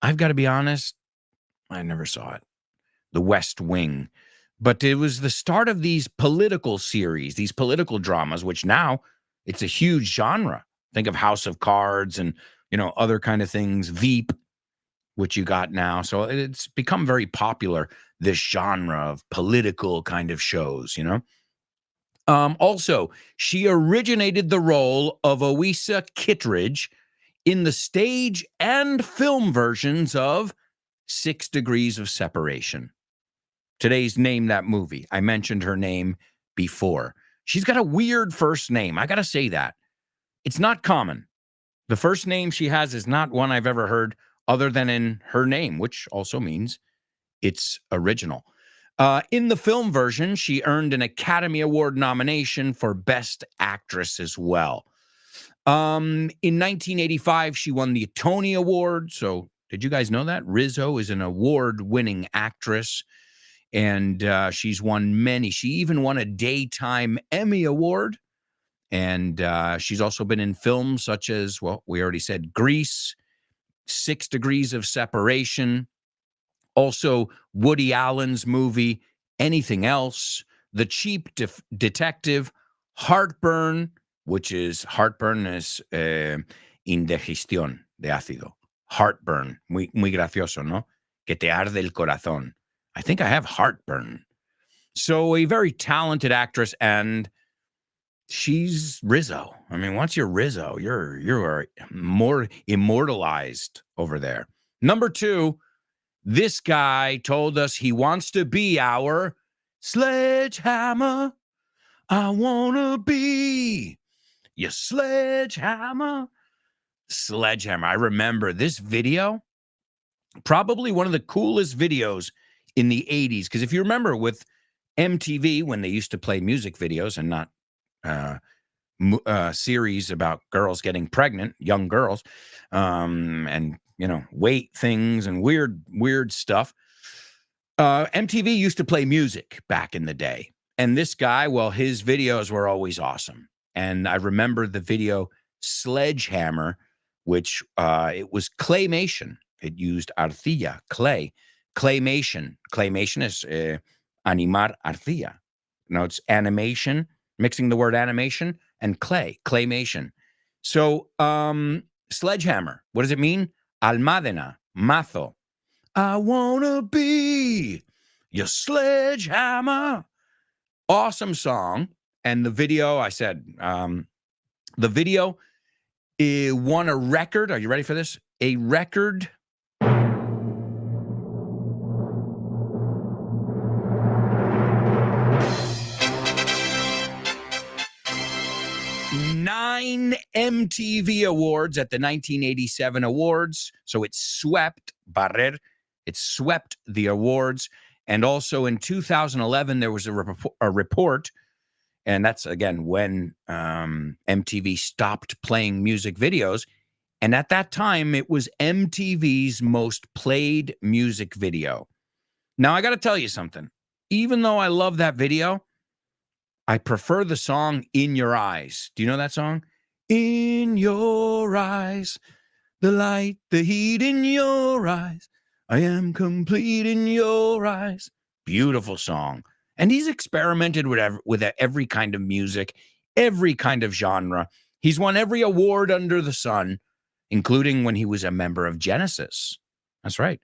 Speaker 1: I've got to be honest, I never saw it. The West Wing. But it was the start of these political series, these political dramas, which now it's a huge genre. Think of House of Cards and, you know, other kind of things, Veep, which you got now. So it's become very popular, this genre of political kind of shows, you know. Also, she originated the role of Oisa Kittredge in the stage and film versions of 6 Degrees of Separation. Today's Name That Movie. I mentioned her name before. She's got a weird first name. I got to say that. It's not common. The first name she has is not one I've ever heard other than in her name, which also means it's original. In the film version, she earned an Academy Award nomination for Best Actress as well. In 1985, she won the Tony Award. So did you guys know that? Rizzo is an award-winning actress. And she's won many. She even won a Daytime Emmy Award. And she's also been in films such as, well, we already said Grease, 6 Degrees of Separation, also Woody Allen's movie, Anything Else, The Cheap Detective, Heartburn, which is Heartburn is indigestión de ácido. Heartburn, muy gracioso, ¿no? Que te arde el corazón. I think I have heartburn. So a very talented actress, and she's Rizzo. I mean, once you're Rizzo, you are more immortalized over there. Number 2, this guy told us he wants to be our sledgehammer. I want to be your sledgehammer. Sledgehammer. I remember this video, probably one of the coolest videos in the 80s. Because if you remember with MTV, when they used to play music videos and not series about girls getting pregnant, young girls, and, you know, weight things and weird stuff. MTV used to play music back in the day. And this guy, well, his videos were always awesome. And I remember the video Sledgehammer, which it was claymation. It used arcilla, clay. Claymation. Claymation is animar arcilla. No, it's animation, mixing the word animation and clay, claymation. So, sledgehammer, what does it mean? Almadena, mazo. I wanna be your sledgehammer. Awesome song. And the video, I said, the video won a record. Are you ready for this? A record. Nine MTV Awards at the 1987 Awards. So it swept, barrer, it swept the awards. And also in 2011, there was a report, and that's, again, when MTV stopped playing music videos. And at that time, it was MTV's most played music video. Now, I got to tell you something. Even though I love that video, I prefer the song In Your Eyes. Do you know that song? In your eyes, the light, the heat in your eyes. I am complete in your eyes. Beautiful song. And he's experimented with every kind of music, every kind of genre. He's won every award under the sun, including when he was a member of Genesis. That's right.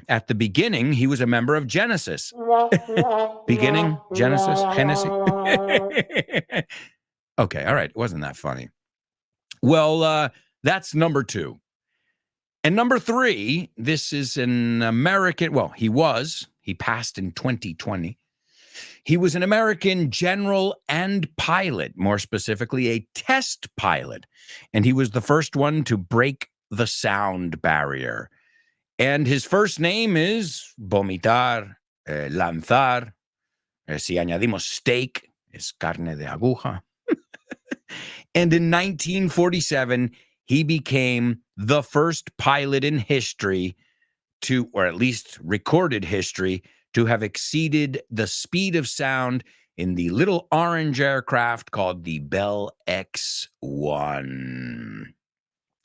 Speaker 1: At the beginning, he was a member of Genesis. Beginning, Genesis. Okay, all right. It wasn't that funny. Well, that's number 2. And number 3, this is an American, well, he passed in 2020. He was an American general and pilot, more specifically a test pilot. And he was the first one to break the sound barrier. And his first name is vomitar, lanzar. Si añadimos steak, es carne de aguja. And in 1947, he became the first pilot in history to, or at least recorded history, to have exceeded the speed of sound in the little orange aircraft called the Bell X-1.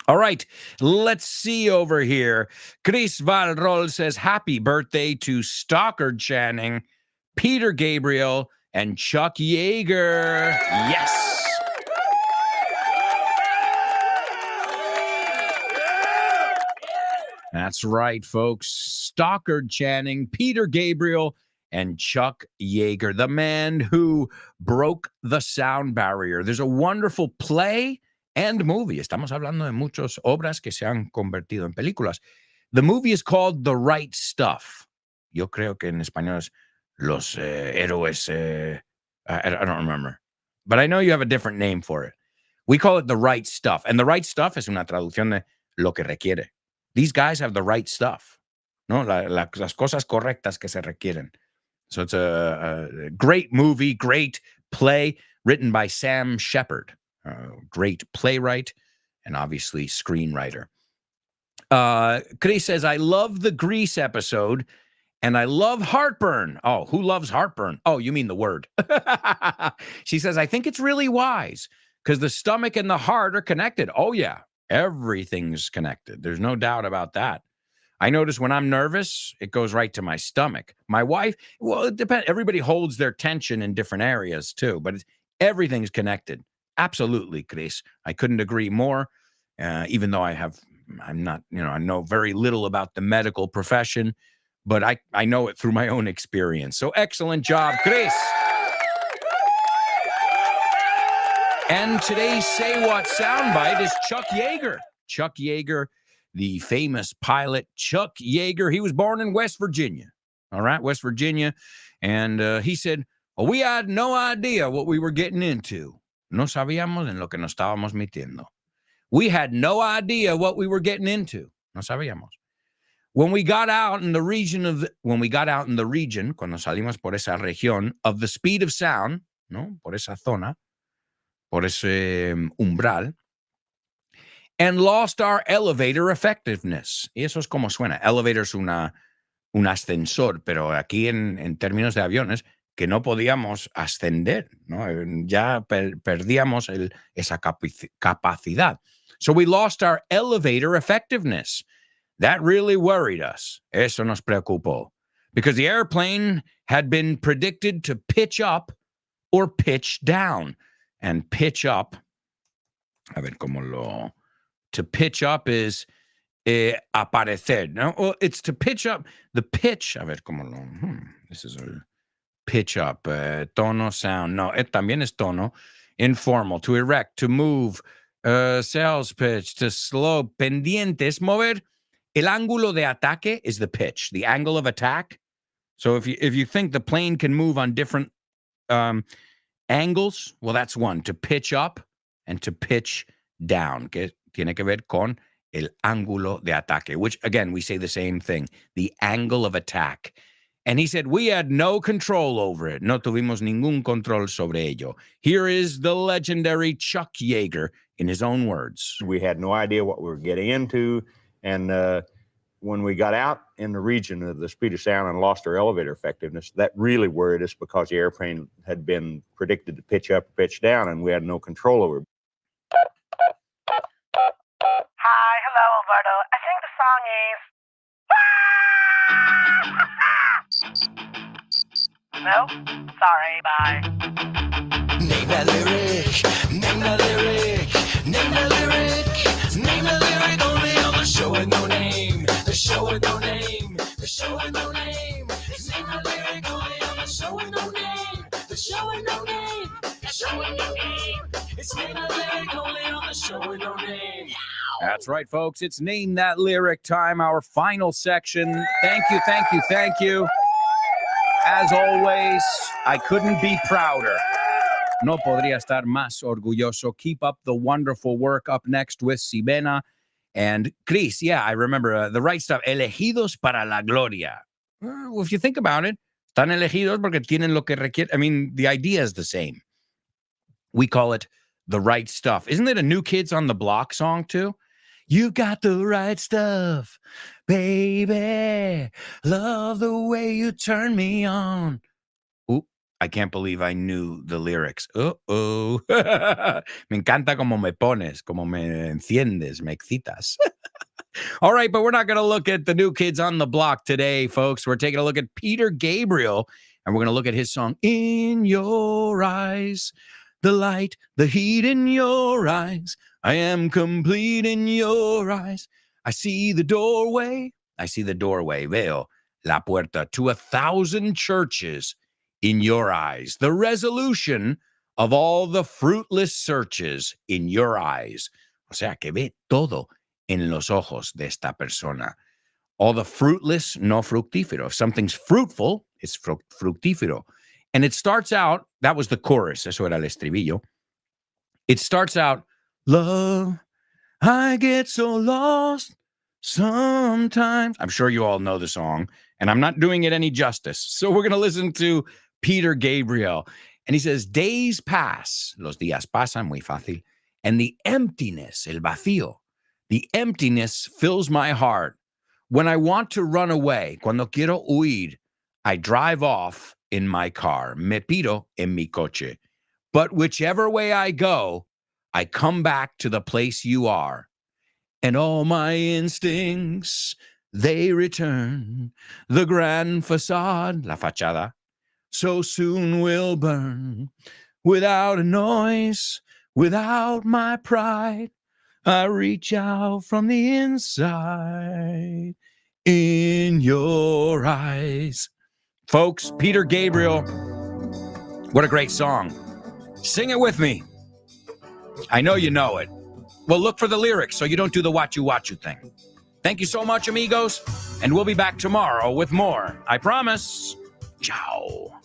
Speaker 1: All right, let's see over here. Chris Valrol says, happy birthday to Stockard Channing, Peter Gabriel, and Chuck Yeager. Yes. That's right, folks. Stockard Channing, Peter Gabriel, and Chuck Yeager, the man who broke the sound barrier. There's a wonderful play and movie. Estamos hablando de muchas obras que se han convertido en películas. The movie is called The Right Stuff. Yo creo que en español es Los Héroes. I don't remember. But I know you have a different name for it. We call it The Right Stuff. And The Right Stuff es una traducción de lo que requiere. These guys have the right stuff. No, las cosas correctas que se requieren. So it's a great movie, great play written by Sam Shepard. Great playwright and obviously screenwriter. Chris says, I love the Grease episode And I love heartburn. Oh, who loves heartburn? Oh, you mean the word. She says, I think it's really wise because the stomach and the heart are connected. Oh, yeah. Everything's connected. There's no doubt about that. I notice when I'm nervous, it goes right to my stomach. My wife, well, it depends. Everybody holds their tension in different areas too, but everything's connected. Absolutely, Chris. I couldn't agree more. Even though I'm not, I know very little about the medical profession, but I know it through my own experience. So excellent job, Chris. And today's Say What soundbite is Chuck Yeager. Chuck Yeager, the famous pilot Chuck Yeager. He was born in West Virginia. All right, West Virginia. And he said, well, we had no idea what we were getting into. No sabíamos en lo que nos estábamos metiendo. We had no idea what we were getting into. No sabíamos. When we got out in the region, cuando salimos por esa región of the speed of sound, ¿no? Por esa zona, por ese umbral, and lost our elevator effectiveness. Y eso es como suena. Elevator es un ascensor, pero aquí en términos de aviones, que no podíamos ascender, ¿no? Ya perdíamos esa capacidad. So we lost our elevator effectiveness. That really worried us. Eso nos preocupó. Because the airplane had been predicted to pitch up or pitch down. And pitch up, a ver cómo to pitch up is aparecer, no? Well, it's to pitch up, the pitch, a ver cómo this is a pitch up, tono, sound. No, también es tono, informal, to erect, to move, sales pitch, to slow, pendientes, mover. El ángulo de ataque is the pitch, the angle of attack. So if you think the plane can move on different angles, well, that's one, to pitch up and to pitch down, que tiene que ver con el ángulo de ataque, which, again, we say the same thing, the angle of attack. And he said, we had no control over it. No tuvimos ningún control sobre ello. Here is the legendary Chuck Yeager in his own words.
Speaker 6: We had no idea what we were getting into. And when we got out in the region of the speed of sound and lost our elevator effectiveness, that really worried us because the airplane had been predicted to pitch up, pitch down, and we had no control over it.
Speaker 8: Hi, hello, Alberto. I think the song is. No? Sorry, bye.
Speaker 9: Name that lyric, name that lyric, name that lyric, name that lyric only on the show with no name, the show with no name, the show with no name. It's name that lyric only on the show with no name, the show with no name, the show with no name. It's name that lyric only on the show with no name.
Speaker 1: That's right, folks. It's Name That Lyric time, our final section. Thank you, thank you, thank you. As always, I couldn't be prouder. No podría estar más orgulloso. Keep up the wonderful work. Up next with Sibena and Chris. Yeah, I remember the right stuff. Elegidos para la gloria. Well, if you think about it, están elegidos porque tienen lo que requiere. I mean, the idea is the same. We call it the right stuff. Isn't it a New Kids on the Block song too? You got the right stuff, baby. Love the way you turn me on. Oop, I can't believe I knew the lyrics. Uh-oh. Me encanta como me pones, como me enciendes, me excitas. All right, but we're not going to look at the New Kids on the Block today, folks. We're taking a look at Peter Gabriel, and we're going to look at his song, In Your Eyes. The light, the heat in your eyes. I am complete in your eyes. I see the doorway. Veo la puerta to 1,000 churches in your eyes. The resolution of all the fruitless searches in your eyes. O sea, que ve todo en los ojos de esta persona. All the fruitless, no fructífero. If something's fruitful, it's fructífero. And it starts out, that was the chorus, eso era el estribillo. It starts out, love, I get so lost sometimes. I'm sure you all know the song, and I'm not doing it any justice. So we're going to listen to Peter Gabriel. And he says, days pass, los días pasan, muy fácil, and the emptiness, el vacío, the emptiness fills my heart When I want to run away, cuando quiero huir, I drive off in my car. Me pido en mi coche. But whichever way I go, I come back to the place you are. And all my instincts, they return. The grand facade, la fachada, so soon will burn. Without a noise, without my pride, I reach out from the inside in your eyes. Folks, Peter Gabriel, what a great song. Sing it with me. I know you know it. Well, look for the lyrics so you don't do the wachu thing. Thank you so much, amigos, and we'll be back tomorrow with more. I promise. Ciao.